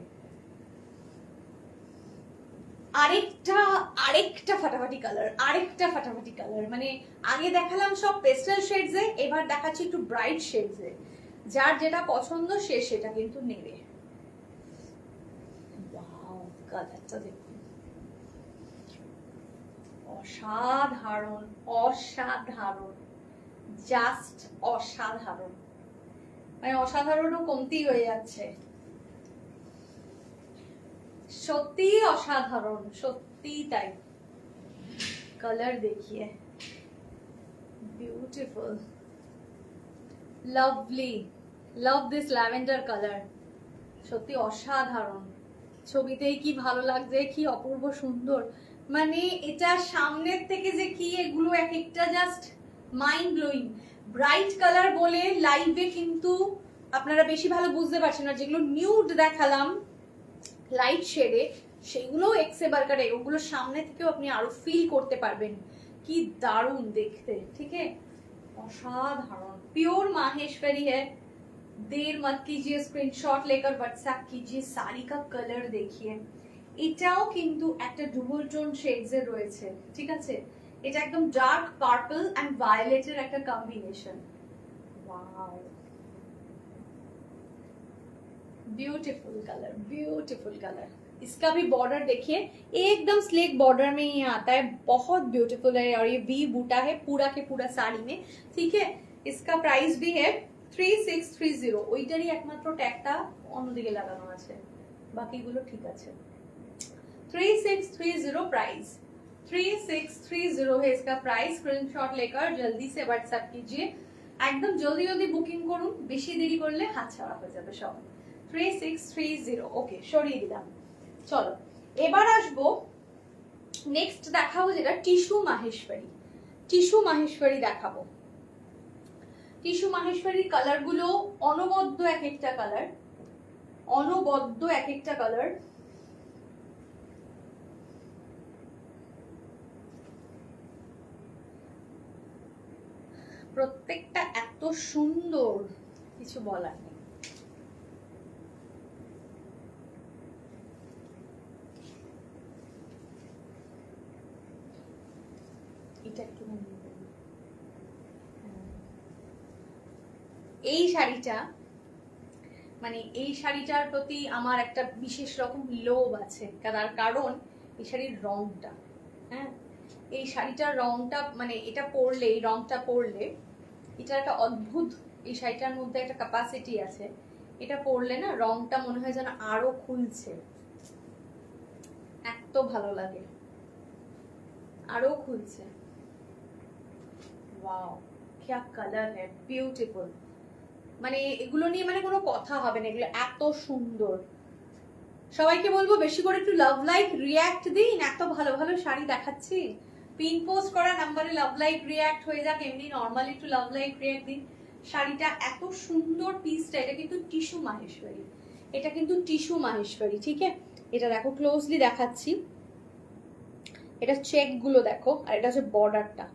আরেকটা ফাটাফাটি কালার, আরেকটা ফাটাফাটি কালার। মানে আগে দেখালাম সব পেস্টেল শেডস এ, এবার দেখাচ্ছি একটু ব্রাইট শেডস এ। যার যেটা পছন্দ সে সেটা কিন্তু নেবে। ওয়াও কালারটা দেখুন, অসাধারণ অসাধারণ, জাস্ট অসাধারণ। মানে অসাধারণও কমতি হয়ে যাচ্ছে, সত্যি অসাধারণ, সত্যি তাই। কালার দেখিয়ে beautiful, lovely, love this lavender colour, সত্যি অসাধারণ। ছবিতেই কি ভালো লাগছে, কি অপূর্ব সুন্দর। মানে এটা সামনের থেকে যে কি এগুলো এক একটা just mind blowing. Bright colour বলে লাইভে কিন্তু আপনারা বেশি ভালো বুঝতে পারছেন না। যেগুলো নিউড দেখালাম লাইট শেডে, সেগুলো এক্সে বার্গারে, ওগুলো সামনে থেকেও আপনি আরো ফিল করতে পারবেন। কি দারুণ দেখতে, ঠিক আছে? অসাধারণ, प्योर माहेश्वरी है। देर मत कीजिए, स्क्रीनशॉट लेकर व्हाट्सएप कीजिए। साड़ी का कलर देखिए, এটাও কিন্তু একটা ডুবল টোন শেডস এর রয়েছে, ঠিক আছে? এটা একদম ডার্ক পার্পল এন্ড ভায়োলেটের একটা combination. Wow, beautiful colour, beautiful colour. इसका भी बॉर्डर देखिए, एकदम स्लेक बॉर्डर में ये आता है, बहुत ब्यूटीफुल है। और ये वी बूटा है पूरा के पूरा साड़ी में, ठीक है? इसका प्राइस भी है 3630। ওইটারই একমাত্র ট্যাগটা অন্যদিকে লাগানো আছে, বাকিগুলো ঠিক আছে। 3630 प्राइस, 3630 है इसका प्राइस। स्क्रीनशॉट लेकर जल्दी से व्हाट्सएप कीजिए, একদম জলদি জলদি বুকিং করুন, বেশি দেরি করলে হাতছাড়া হয়ে যাবে সব। 3630 ওকে, সরিয়ে দিলাম। চলো এবার আসবো নেক্সট, দেখাবো যেটা টিস্যু মাহেশ্বরী। টিস্যু মাহেশ্বরী দেখাবো। টিস্যু মাহেশ্বরীর কালার গুলো অনবদ্য এক একটা কালার, অনবদ্য এক একটা কালার। প্রত্যেকটা এত সুন্দর, কিছু বলার নেই। এই শাড়িটা, মানে এই শাড়িটার প্রতি আমার একটা বিশেষ রকম লোভ আছে, তার কারণ এই শাড়ির রংটা, হ্যাঁ এই শাড়িটার রংটা, মানে এটা পরলে, এই রংটা পরলে, এটা একটা অদ্ভুত, এই শাড়িটার মধ্যে একটা ক্যাপাসিটি আছে। এটা পরলে না রংটা মনে হয় যেন আরো খুলছে, এত ভালো লাগে, আরো খুলছে। ওয়াও क्या कलर है, ब्यूटीफुल। মানে এগুলো নিয়ে মানে কোনো কথা হবে না, এগুলো এত সুন্দর। সবাইকে বলবো বেশি করে একটু লাভ লাইক রিয়্যাক্ট দিন, এত ভালো ভালো শাড়ি দেখাচ্ছি। পিন পোস্ট করা নাম্বারে লাভ লাইক রিয়্যাক্ট হয়ে যাক, এমনি নরমালি একটু লাভ লাইক রিয়্যাক্ট দিন। শাড়িটা এত সুন্দর, পিসটা, এটা কিন্তু টিস্যু মাহেশ্বরী, এটা কিন্তু টিস্যু মাহেশ্বরী, ঠিক আছে? এটা দেখো ক্লোজলি দেখাচ্ছি, এটা চেক গুলো দেখো, আর এটা হচ্ছে বর্ডারটা,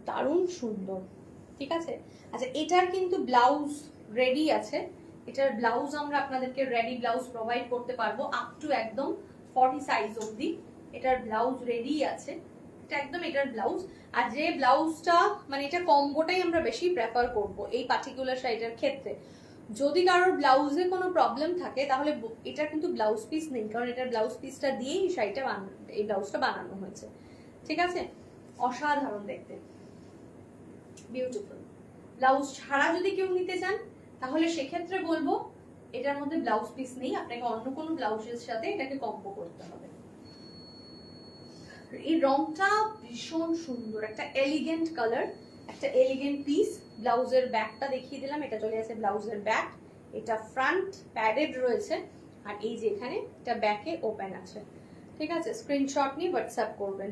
দারুণ সুন্দর, ঠিক আছে? আচ্ছা এটার কিন্তু ব্লাউজ রেডি আছে, এটার ব্লাউজ আমরা আপনাদেরকে রেডি ব্লাউজ প্রোভাইড করতে পারবো আপ টু একদম 40 সাইজ অবধি। এটার ব্লাউজ রেডি আছে, এটা একদম এটার ব্লাউজ। আর যে ব্লাউজটা, মানে এটা কম্বোটাই আমরা বেশি প্রেফার করব এই পার্টিকুলার শাড়িটার ক্ষেত্রে। যদি কারোর ব্লাউজে কোনো প্রবলেম থাকে তাহলে এটা কিন্তু ব্লাউজ পিস নেই, কারণ এটার ব্লাউজ পিসটা দিয়েই এই শাড়িটা এই ব্লাউজটা বানানো হয়েছে, ঠিক আছে? অসাধারণ দেখতে, বিউটিফুল। ব্লাউজ ছাড়া যদি কেউ নিতে চান তাহলে সেক্ষেত্রে বলবো এটার মধ্যে ব্লাউজ পিস নেই, আপনাকে অন্য কোনো ব্লাউজের সাথে এটাকে কম্বো করতে হবে। এই রংটা ভীষণ সুন্দর, একটা এলিগেন্ট কালার, একটা এলিগেন্ট পিস। ব্লাউজের ব্যাকটা দেখিয়ে দিলাম, এটা চলে আসে ব্লাউজের ব্যাক, এটা ফ্রন্ট প্যাডেড রয়েছে, আর এই যে এখানে এটা ব্যাকে ওপেন আছে। ঠিক আছে, স্ক্রিনশট নিয়ে হোয়াটসঅ্যাপ করবেন।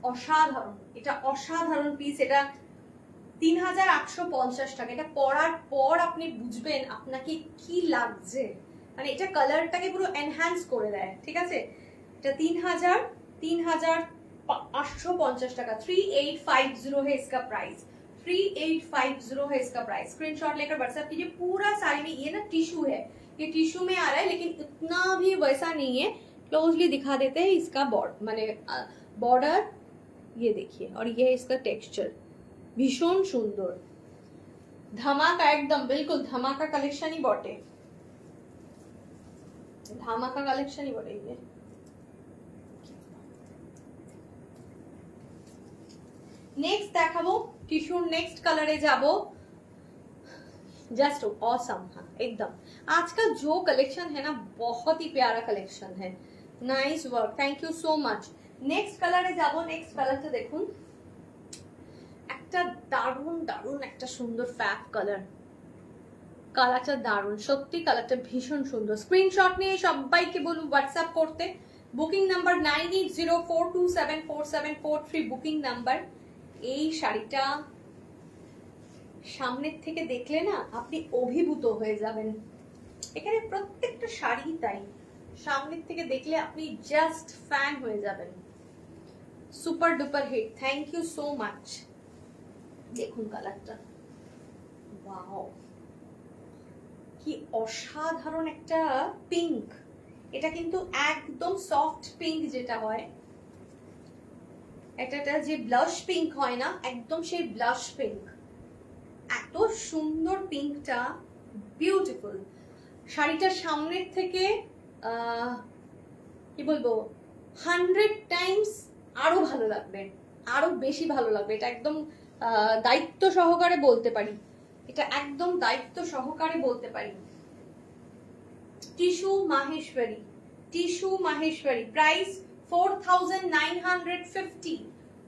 অসাধারণ, এটা অসাধারণ পিস। এটা 3850 টাকা। এটা পরার পর আপনি বুঝবেন আপনাকে কি লাগছে, মানে এটা কালারটাকে পুরো এনহ্যান্স করে দেয়। ঠিক আছে, এটা 3850 টাকা। 3850 है इसका प्राइस, 3850 है इसका प्राइस। स्क्रीनशॉट लेकर व्हाट्सएप कीजिए। पूरा साड़ी में ये ना टिश्यू है, ये टिश्यू में आ रहा है, लेकिन इतना भी वैसा नहीं है। क्लोजली दिखा देते हैं इसका बॉर्डर, ये देखिए, और ये है इसका टेक्सचर, ভীষণ সুন্দর। ধামাকা, একদম বিলকুল ধামাকা কালেকশনই বটে, ধামাকা কালেকশনই বটে। ये नेक्स्ट দেখাবো, টিস্যুর नेक्स्ट কালারে যাব। जस्ट ऑसम, हाँ एकदम। आज का जो कलेक्शन है ना बहुत ही प्यारा कलेक्शन है, nice work, thank you so much. Next কালারে যাব। नेक्स्ट কালারটা দেখুন, একটা দারুণ দারুণ একটা সুন্দর ফ্যাব কালার, কালারটা দারুণ সত্যি, কালারটা ভীষণ সুন্দর। স্ক্রিনশট নিয়ে সবাইকে বলুন হোয়াটসঅ্যাপ করতে। Booking number 9804274743 booking number. এই শাড়িটা সামনের থেকে দেখলে না আপনি অভিভূত হয়ে যাবেন, এখানে প্রত্যেকটা শাড়ি তাই, সামনের থেকে দেখলে আপনি জাস্ট ফ্যান হয়ে যাবেন। Super duper hit, thank you so much. দেখুন কালারটা, ওয়াও কি অসাধারণ একটা পিঙ্ক। এটা কিন্তু একদম সফট পিঙ্ক যেটা হয়, এটা যে ব্লাশ পিঙ্ক হয় না, একদম সেই ব্লাশ পিঙ্ক। এত সুন্দর পিঙ্কটা, বিউটিফুল। শাড়িটার সামনের থেকে কি বলবো 100 টাইমস আরো ভালো লাগবে, আরো বেশি ভালো লাগবে। এটা একদম দায়িত্ব সহকারে বলতে পারি, এটা একদম দায়িত্ব সহকারে বলতে পারি। Tissue Maheshwari, tissue Maheshwari, price 4950,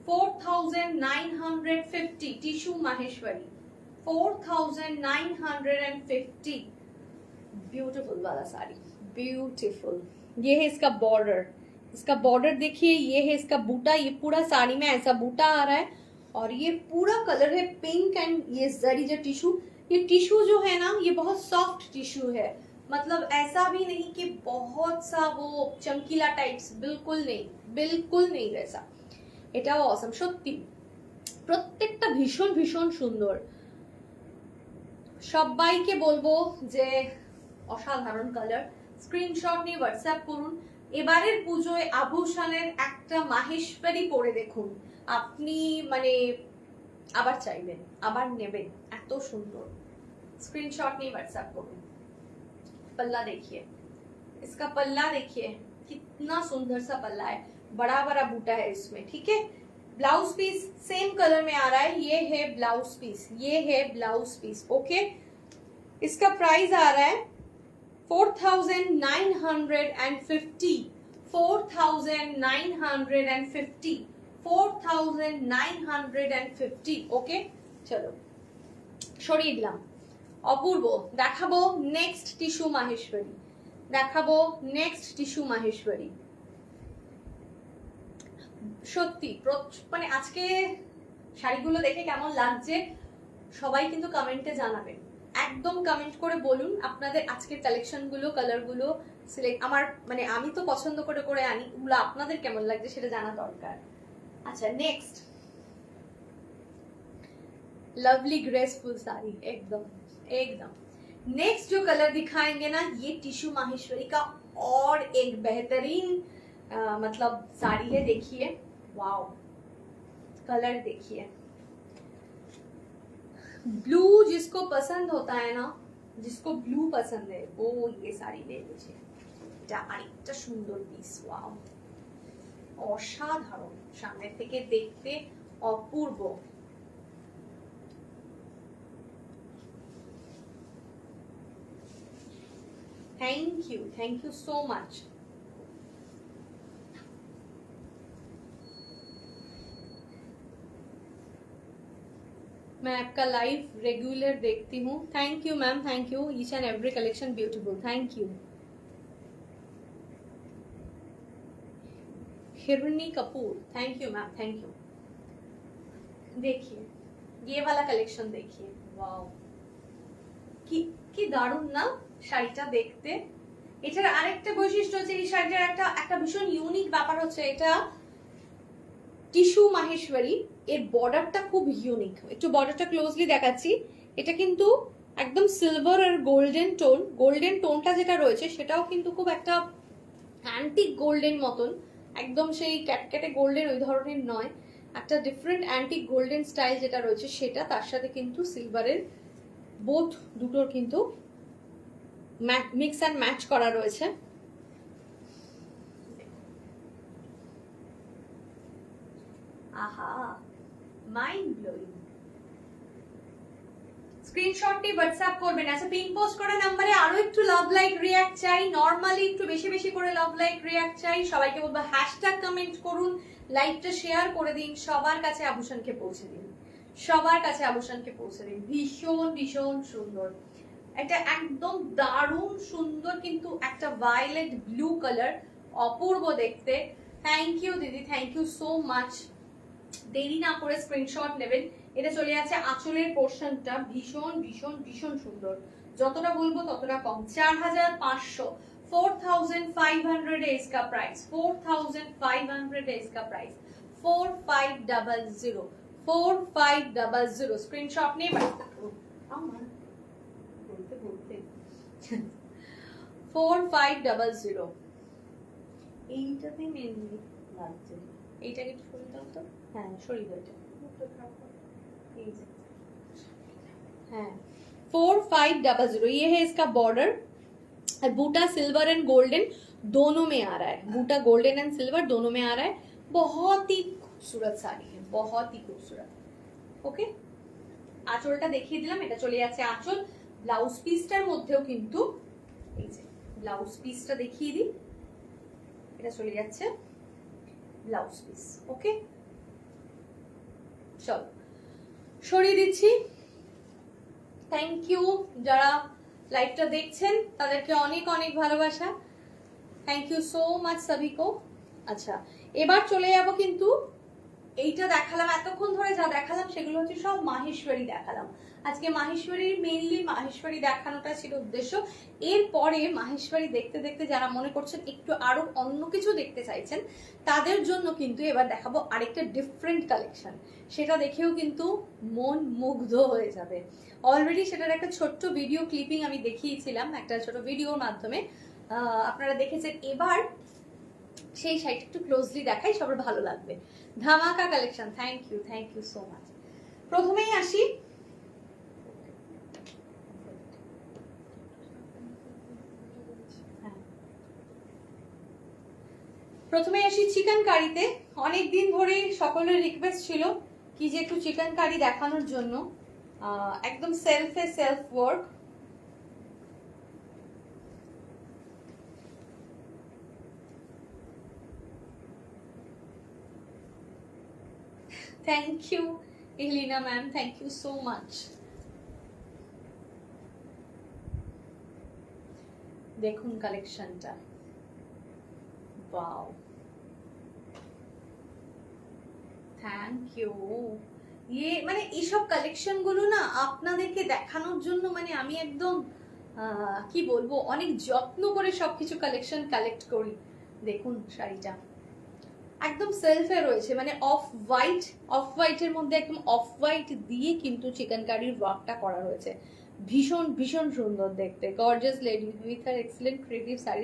4950 tissue Maheshwari, 4950। Beautiful वाला साड़ी, ब्यूटीफुल। ये है इसका बॉर्डर, इसका बॉर्डर देखिए, ये है इसका बूटा, ये पूरा साड़ी में ऐसा बूटा आ रहा है, और ये पूरा कलर है पिंक एंड ये जरी जो टिश्यू, ये टिश्यू जो है ना ये बहुत सॉफ्ट टिश्यू है, मतलब ऐसा भी नहीं कि बहुत सा वो चमकीला टाइप्स, बिल्कुल नहीं, बिल्कुल नहीं वैसा। এটাও অসম সত্যি, প্রত্যেকটা ভীষণ ভীষণ সুন্দর। সবাইকে বলবো যে অসাধারণ কালার, স্ক্রিনশট নিয়ে হোয়াটসঅ্যাপ করুন। এবারের পুজোয় আভূষণের একটা মাহেশ্বরী পরে দেখুন, আপনি মানে আবার চাইবেন, আবার নেবেন, এত সুন্দর। स्क्रीनशॉट नहीं व्हाट्सएप करूँ। पल्ला देखिए, इसका पल्ला देखिए कितना सुंदर सा पल्ला है, बड़ा बड़ा बूटा है इसमें। ठीक है, ब्लाउज पीस सेम कलर में आ रहा है, ये है ब्लाउज पीस, ये है ब्लाउज पीस। ओके, इसका प्राइस आ रहा है 4950, 4950, 4950। ओके, चलो সরিয়ে দিলাম। অপূর্ব, দেখাবো নেক্সট টিস্যু মাহেশ্বরী, দেখাবো নেক্সট টিস্যু মাহেশ্বরী। সত্যি মানে আজকে শাড়িগুলো দেখে কেমন লাগছে সবাই কিন্তু কমেন্টে জানাবেন, একদম কমেন্ট করে বলুন আপনাদের আজকের কালেকশন গুলো, কালার গুলো সিলেক্ট, আমার মানে আমি তো পছন্দ করে করে আনি, ওগুলো আপনাদের কেমন লাগছে সেটা জানা দরকার। আচ্ছা, नेक्स्ट लवली ग्रेसफुल साड़ी, एकदम एकदम। नेक्स्ट जो कलर दिखाएंगे ना, ये टिश्यू माहेश्वरी का और एक बेहतरीन मतलब साड़ी है। देखिए, वाओ कलर देखिए, ब्लू जिसको पसंद होता है ना, जिसको ब्लू पसंद है वो ये साड़ी ले लीजिए। এটা আরেকটা সুন্দর পিস, ওয়াও অসাধারণ, সামনে থেকে দেখতে অপূর্ব। Thank you so much. मैं आपका लाइव रेगुलर देखती हूँ। Thank you ma'am, thank you. Each and every collection beautiful, thank you. Hirni Kapoor, thank you ma'am, thank you. देखिए ये वाला कलेक्शन देखिए, वाओ কি দারুণ না শাড়িটা দেখতে। এটার আরেকটা বৈশিষ্ট্য হচ্ছে এই শাড়িটার একটা ভীষণ ইউনিক ব্যাপার হচ্ছে এটা টিস্যু মাহেশ্বরী, এর বর্ডারটা খুব ইউনিক। একটু বর্ডারটা ক্লোজলি দেখাচ্ছি, এটা কিন্তু একদম সিলভার আর গোল্ডেন টোনটা যেটা রয়েছে সেটাও কিন্তু খুব একটা অ্যান্টিক গোল্ডেন মতন, একদম সেই ক্যাটক্যাটে গোল্ডেন ওই ধরনের নয়, একটা ডিফারেন্ট অ্যান্টিক গোল্ডেন স্টাইল যেটা রয়েছে সেটা, তার সাথে কিন্তু সিলভারের বোথ দুটোর কিন্তু মিক্স অ্যান্ড ম্যাচ করা রয়েছে। আহা, মাইন্ড ব্লোয়িং। স্ক্রিনশটটি হোয়াটসঅ্যাপ করবেন। আচ্ছা, পিন পোস্ট করা নম্বরে আরো একটু লাভ লাইক রিঅ্যাক্ট চাই, নরমালি একটু বেশি বেশি করে লাভ লাইক রিঅ্যাক্ট চাই। সবাইকে বলবো হ্যাশট্যাগ কমেন্ট করুন, লাইভটা শেয়ার করে দিন, সবার কাছে আভূষণকে পৌঁছে দিন, সবার কাছে আভূষণকে পৌঁছে দিন। ভীষণ ভীষণ সুন্দর, এটা একদম দারুণ সুন্দর, কিন্তু একটা ভায়োলেট ব্লু কালার, অপূর্ব দেখতে। থ্যাংক ইউ দিদি, থ্যাংক ইউ সো মাচ। দেরি না করে স্ক্রিনশট নেবেন। এটা চলে যাচ্ছে আঁচলের পোর্শনটা, ভীষণ ভীষণ ভীষণ সুন্দর, যতটা বলবো ততটা কম। 4500, 4500 है इसका प्राइस, 4500 है इसका प्राइस, 4500, 4500। स्क्रीनशॉट नहीं बता बोलते बोलते 4500। এইটাতে মেনলি লাগছে, এইটাকে একটু সরিয়ে দাও তো। হ্যাঁ সরিয়ে দাও এটা, हाँ 4500। ये है इसका बॉर्डर, और बूटा सिल्वर एंड गोल्डन दोनों में आ रहा है, बूटा गोल्डन एंड सिल्वर दोनों में आ रहा है। बहुत ही खूबसूरत साड़ी है, बहुत ही खूबसूरत। ओके, আঁচলটা দেখিয়ে দিলাম, এটা চলে যাচ্ছে আঁচল। ব্লাউজ পিসটার মধ্যেও কিন্তু এই যে ব্লাউজ পিসটা দেখিয়ে দিই, এটা চলে যাচ্ছে ব্লাউজ পিস। ওকে, চলো সরিয়ে দিচ্ছি। থ্যাংক ইউ যারা লাইভটা দেখছেন, তাদেরকে অনেক অনেক ভালোবাসা। থ্যাংক ইউ সো মাচ সবিকো। আচ্ছা, এবার চলে যাব, কিন্তু এইটা দেখালাম এতক্ষণ ধরে, যা দেখালাম সেগুলো হচ্ছে সব মাহেশ্বরী দেখালাম। আজকে মাহেশ্বরীর মেইনলি মাহেশ্বরী দেখানোটা ছিল উদ্দেশ্য। এরপরে মাহেশ্বরী দেখতে দেখতে যারা মনে করছেন একটু আরো অন্য কিছু দেখতে চাইছেন, তাদের জন্য কিন্তু এবার দেখাবো আরেকটা ডিফারেন্ট কালেকশন, সেটা দেখেও কিন্তু মন মুগ্ধ হয়ে যাবে। অলরেডি সেটার একটা ছোট্ট ভিডিও ক্লিপিং আমি দেখিয়েছিলাম একটা ছোট ভিডিওর মাধ্যমে, আপনারা দেখেছেন। এবার সেই শাড়িটা একটু ক্লোজলি দেখাই, সবার ভালো লাগবে। ধামাকা collection, thank you so much. প্রথমেই আসি, চিকেন কারিতে। অনেকদিন ধরে সকলের রিকোয়েস্ট ছিল কি যে একটু চিকেন কারি দেখানোর জন্য, একদম self work. Thank you Ilina ma'am, thank you so much. দেখুন কালেকশনটা, ওয়াও, থ্যাংক ইউ। ইয়ে মানে এইসব কালেকশন গুলো না আপনাদেরকে দেখানোর জন্য মানে আমি একদম কি বলবো, অনেক যত্ন করে সবকিছু কালেকশন কালেক্ট করি। দেখুন শাড়িটা একদম সেলফে রয়েছে, মানে অফ হোয়াইটের মধ্যে একদম অফ হোয়াইট দিয়ে কিন্তু চিকেন কারির ওয়ার্কটা করা রয়েছে। ভীষণ ভীষণ সুন্দর দেখতে, gorgeous lady with her excellent creative sari.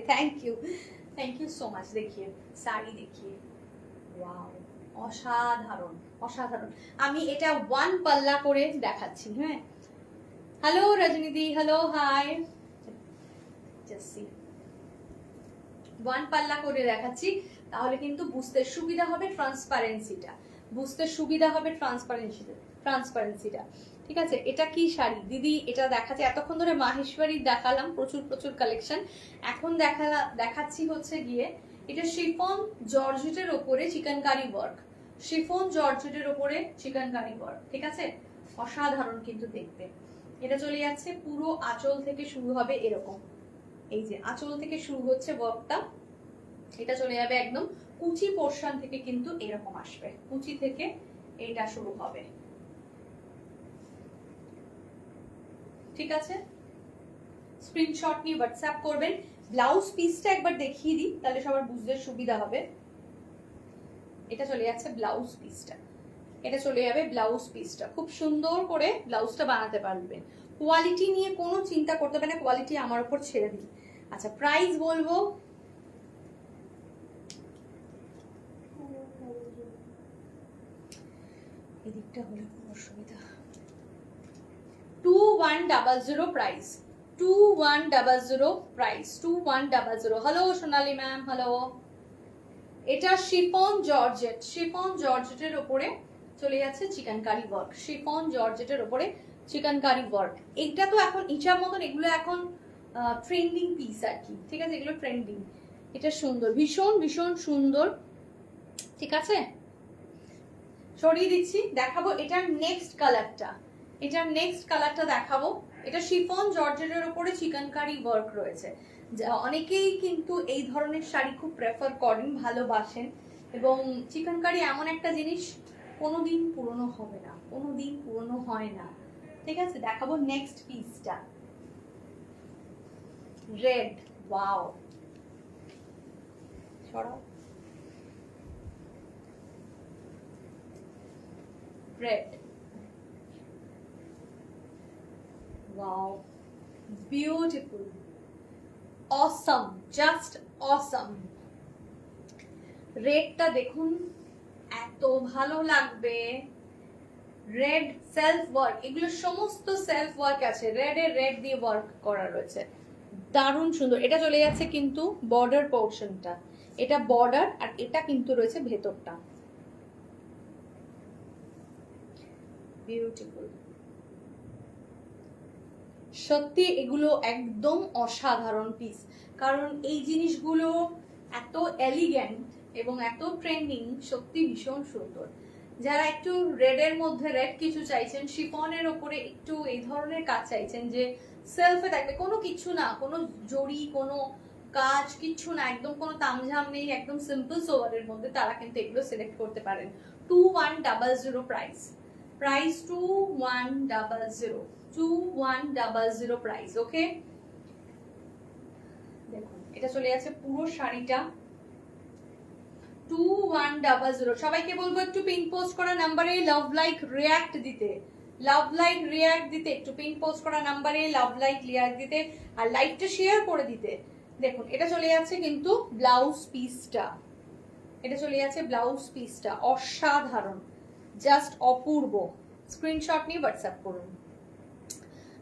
Thank you so much. দেখিয়ে শাড়ি দেখিয়ে, ওয়াও, অসাধারণ অসাধারণ। আমি এটা ওয়ান পাল্লা করে দেখাচ্ছি। হ্যাঁ, হ্যালো রজনীদি, হ্যালো, হাই, জাসি, ওয়ান পাল্লা করে দেখাচ্ছি, তাহলে কিন্তু বুঝতে সুবিধা হবে ট্রান্সপারেন্সিটা, ট্রান্সপারেন্সিটা। ঠিক আছে, এটা কি শাড়ি দিদি? এটা দেখাচ্ছে, এতক্ষণ ধরে মাহেশ্বরী দেখালাম প্রচুর কালেকশন, এখন দেখাচ্ছি হচ্ছে গিয়ে এটা শিফন জর্জেটের ওপরে চিকেনকারি ওয়ার্ক, শিফন জর্জেটের ওপরে চিকেনকারি ওয়ার্ক। ঠিক আছে, অসাধারণ কিন্তু দেখতে। এটা চলে যাচ্ছে পুরো আঁচল থেকে শুরু হবে এরকম, এই যে আঁচল থেকে শুরু হচ্ছে ওয়ার্কটা, এটা চলে যাবে একদম কুচি পোর্শন থেকে কিন্তু এরকম আসবে, কুচি থেকে এটা শুরু হবে। ঠিক আছে, স্ক্রিনশট নিয়ে হোয়াটসঅ্যাপ করবেন। ব্লাউজ পিসটা একবার দেখিয়ে দিই, তাহলে সবার বুঝতে সুবিধা হবে। এটা চলে যাচ্ছে ব্লাউজ পিসটা, এটা চলে যাবে ব্লাউজ পিসটা। খুব সুন্দর করে ব্লাউজটা বানাতে পারবেন, কোয়ালিটি নিয়ে কোনো চিন্তা করতে হবে না, কোয়ালিটি আমার উপর ছেড়ে দিই। আচ্ছা প্রাইস বলবো, এদিকটা হলে কোনো অসুবিধা। 2100 প্রাইস, 2100 প্রাইস, 2100। হ্যালো সোনালী ম্যাম, হ্যালো। এটা শিফন জর্জেট, শিফন জর্জেটের উপরে চলে যাচ্ছে চিকেনকারি ওয়ার্ক, শিফন জর্জেটের উপরে চিকেনকারি ওয়ার্ক। এইটা তো এখন ইচ্ছার মতন, এগুলো এখন ট্রেন্ডিং পিস আর কি, ঠিক আছে, এগুলো ট্রেন্ডিং। এটা সুন্দর, ভীষণ ভীষণ সুন্দর। ঠিক আছে, সরিয়ে দিচ্ছি, দেখাবো এটার নেক্সট কালারটা, এটার নেক্সট কালারটা দেখাবো। এটা শিফন জর্জেটের উপরে চিকেনকারি ওয়ার্ক রয়েছে। অনেকেই কিন্তু এই ধরনের শাড়ি খুব প্রেফার করেন, ভালোবাসেন, এবং চিকেনকারি এমন একটা জিনিস কোনোদিন পুরনো হবে না, কোনোদিন পুরনো হয় না। ঠিক আছে, দেখাবো নেক্সট পিসটা, রেড। ওয়াও, সরাও, red. Wow, beautiful, awesome, just awesome. রেডটা দেখুন, এত ভালো লাগবে। রেড সেলফ ওয়ার্ক, এগুলো সমস্ত সেলফ ওয়ার্ক আছে, রেড দিয়ে ওয়ার্ক করা রয়েছে, দারুণ সুন্দর। এটা চলে যাচ্ছে কিন্তু বর্ডার পোর্শনটা, এটা বর্ডার, আর এটা কিন্তু রয়েছে ভেতরটা। বিউটিফুল, সত্যি এগুলো একদম অসাধারণ পিস, কারণ এই জিনিসগুলো এত এলিগেন্ট এবং এত ট্রেন্ডিং, সত্যি ভীষণ সুন্দর। যারা একটু রেডের মধ্যে রেড কিছু চাইছেন, শিফনের ওপরে একটু এই ধরনের কাজ চাইছেন, যে সেলফে থাকবে, কোনো কিছু না, কোনো জড়ি, কোনো কাজ কিচ্ছু না, একদম কোনো তামঝাম নেই, একদম সিম্পল সোয়ারের মধ্যে, তারা কিন্তু এগুলো সিলেক্ট করতে পারেন। 2100 প্রাইস, প্রাইস 2100, 2100 প্রাইস। ওকে, দেখুন এটা চলে যাচ্ছে পুরো শাড়িটা 2100। সবাইকে বলবো একটু পিন পোস্ট করা নাম্বারে লাভ লাইক রিয়্যাক্ট দিতে, লাভ লাইক রিয়্যাক্ট দিতে, একটু পিন পোস্ট করা নাম্বারে লাভ লাইক রিয়্যাক্ট দিতে, আর লাইকটা শেয়ার করে দিতে। দেখুন এটা চলে যাচ্ছে কিন্তু ব্লাউজ পিসটা, এটা চলে যাচ্ছে ব্লাউজ পিসটা, অসাধারণ, জাস্ট অপূর্ব। স্ক্রিনশট নিয়ে হোয়াটসঅ্যাপ করুন।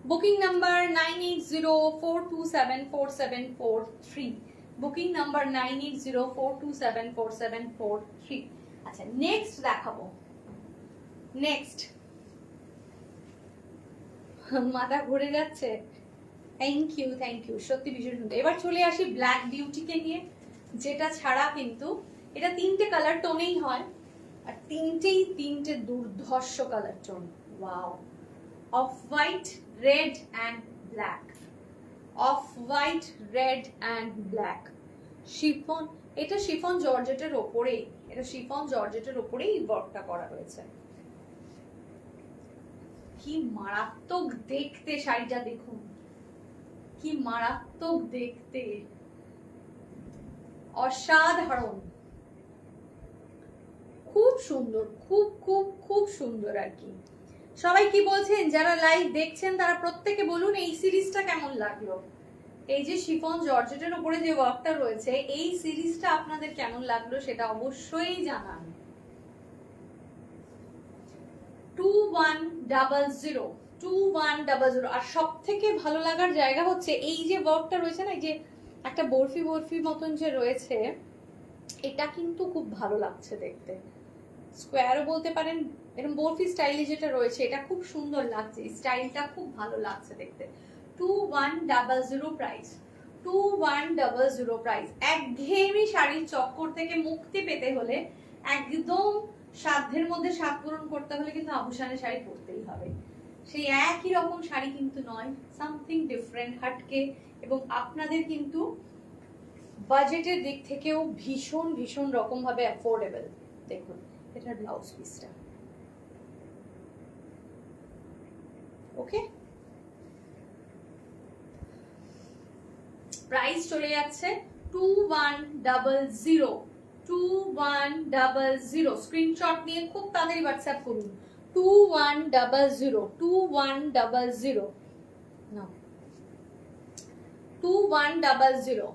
Booking number 9804274743, booking number 9804274743। আচ্ছা নেক্সট দেখাবো, নেক্সট, মাথা ঘুরে যাচ্ছে। থ্যাংক ইউ, থ্যাংক ইউ, সত্যি ভীষণ সুন্দর। এবার চলে আসি ব্ল্যাক বিউটিকে নিয়ে, যেটা ছাড়া কিন্তু এটা তিনটে কালার টোনেই হয়, আর তিনটে দুর্ধর্ষ colour tone. Wow, off white, red and black, off white, red and black, chiffon. এটা শিফন জর্জেটের ওপরেই, এটা শিফন জর্জেটের ওপরেই ওয়ার্কটা করা রয়েছে। কি মারাত্মক দেখতে শাড়িটা, দেখুন কি মারাত্মক দেখতে, অসাধারণ, খুব সুন্দর, খুব খুব খুব সুন্দর আর কি। সবাই কি বলছেন, যারা লাইভ দেখছেন তারা প্রত্যেকে বলুন এই সিরিজটা কেমন লাগলো। এই যে শিফন জর্জেটের উপরে যে ওয়ার্কটা রয়েছে, এই সিরিজটা আপনাদের কেমন লাগলো সেটা অবশ্যই জানান। 2100, 2100। আর সব থেকে ভালো লাগার জায়গা হচ্ছে এই যে ওয়ার্কটা রয়েছে না, এই যে একটা বরফি বরফি মতন যে রয়েছে, এটা কিন্তু খুব ভালো লাগছে দেখতে। স্কোয়ারও বলতে পারেন, এরকম বরফি স্টাইলে যেটা রয়েছে, এটা খুব সুন্দর লাগছে, স্টাইলটা খুব ভালো লাগছে দেখতে। 2100 প্রাইস, 2100 প্রাইস। একঘেয়েমি শাড়ির চক্কর থেকে মুক্তি পেতে হলে, একদম সাধ্যের মধ্যে স্বাদ পূরণ করতে হলে কিন্তু আভূষণের শাড়ি পরতেই হবে। সেই একই রকম শাড়ি কিন্তু নয়, সামথিং ডিফারেন্ট, হাটকে, এবং আপনাদের কিন্তু বাজেটের দিক থেকেও ভীষণ ভীষণ রকম ভাবে অ্যাফোর্ডেবল। দেখুন এটার ব্লাউজ পিসটা, ওকে, প্রাইস চলে যাচ্ছে 2100, 2100। স্ক্রিনশট নিয়ে খুব তাড়াতাড়ি হোয়াটসঅ্যাপ করুন, 2100, 2100, না 2100।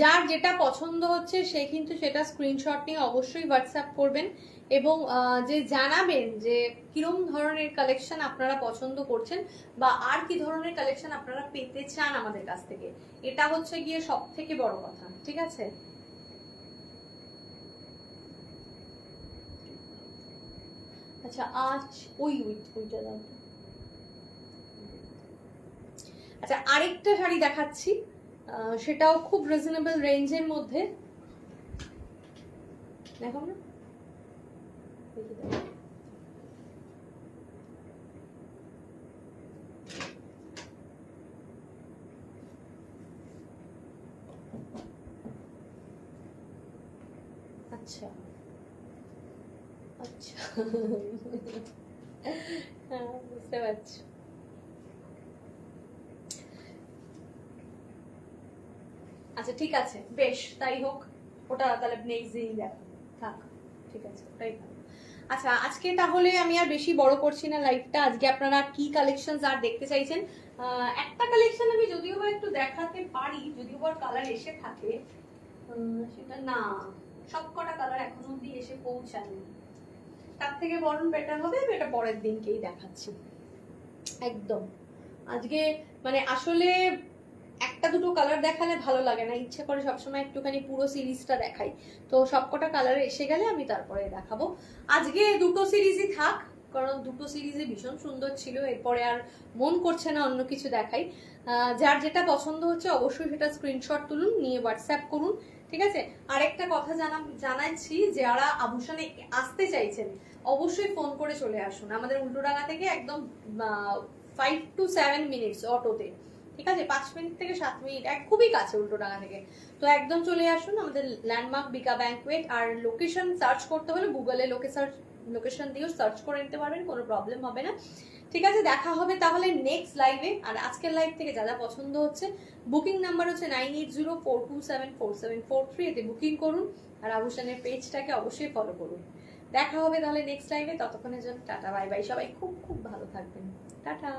যার যেটা পছন্দ হচ্ছে সে কিন্তু সেটা স্ক্রিনশট নিয়ে অবশ্যই হোয়াটসঅ্যাপ করবেন, এবং যে জানাবেন যে কিরম ধরনের কালেকশন আপনারা পছন্দ করছেন বা আর কি ধরনের কালেকশন আপনারা পেতে চান আমাদের কাছ থেকে, এটা হচ্ছে গিয়ে সব থেকে বড় কথা, ঠিক আছে। আচ্ছা আজ ওইটা দাও। আচ্ছা আরেকটা শাড়ি দেখাচ্ছি, সেটাও খুব রিজনেবল রেঞ্জের মধ্যে, দেখো না, আচ্ছা আচ্ছা হ্যাঁ বুঝতে পারছি। আচ্ছা ঠিক আছে, বেশ তাই হোক, ওটা তাহলে নেক্সট দিন দেখো, থাক, ঠিক আছে ওটাই ভালো। আচ্ছা আজকে তাহলে আমি আর বেশি বড় করছি না লাইভটা। আজকে আপনারা কি কালেকশন আর দেখতে চাইছেন, একটা কালেকশন আমি যদিও বা একটু দেখাতে পারি, যদিও বা কালার এসে থাকে, সেটা না, সবকটা কালার এখনো অব্দি এসে পৌঁছায়নি, তার থেকে বরং বেটার হবে আমি এটা পরের দিনকেই দেখাচ্ছি একদম। আজকে মানে আসলে একটা দুটো কালার দেখালে ভালো লাগে না, ইচ্ছে করে সবসময় একটুখানি পুরো সিরিজটা দেখাই, তো সবকটা কালার এসে গেলে আমি তারপরে দেখাবো। আজকে দুটো সিরিজই থাক, কারণ দুটো সিরিজই ভীষণ সুন্দর ছিল, এরপরে আর মন করছে না অন্য কিছু দেখাই। যার যেটা পছন্দ হচ্ছে অবশ্যই সেটা স্ক্রিনশট তুলুন, নিয়ে হোয়াটসঅ্যাপ করুন, ঠিক আছে। আরেকটা কথা জানাচ্ছি, যারা আভূষণে আসতে চাইছেন অবশ্যই ফোন করে চলে আসুন আমাদের উল্টোডাঙ্গা থেকে, একদম 5 to 7 মিনিটস অটোতে, ঠিক আছে, 5 মিনিট থেকে 7 মিনিট, খুবই কাছে উল্টোডাঙ্গা থেকে, তো একদম চলে আসুন আমাদের ল্যান্ডমার্ক বিকা ব্যাংকুয়েট। আর লোকেশন সার্চ করতে হলে গুগলে লোকেশন দিয়েও সার্চ করে নিতে পারবেন, কোনো প্রবলেম হবে না, ঠিক আছে। দেখা হবে তাহলে নেক্সট লাইভে। আর আজকের লাইভ থেকে যা যা পছন্দ হচ্ছে, বুকিং নাম্বার হচ্ছে 9804274743, এতে বুকিং করুন, আর আভূষণের পেজটাকে অবশ্যই ফলো করুন। দেখা হবে তাহলে নেক্সট লাইভে, ততক্ষণের জন্য টাটা বাই বাই, সবাই খুব খুব ভালো থাকবেন, টাটা।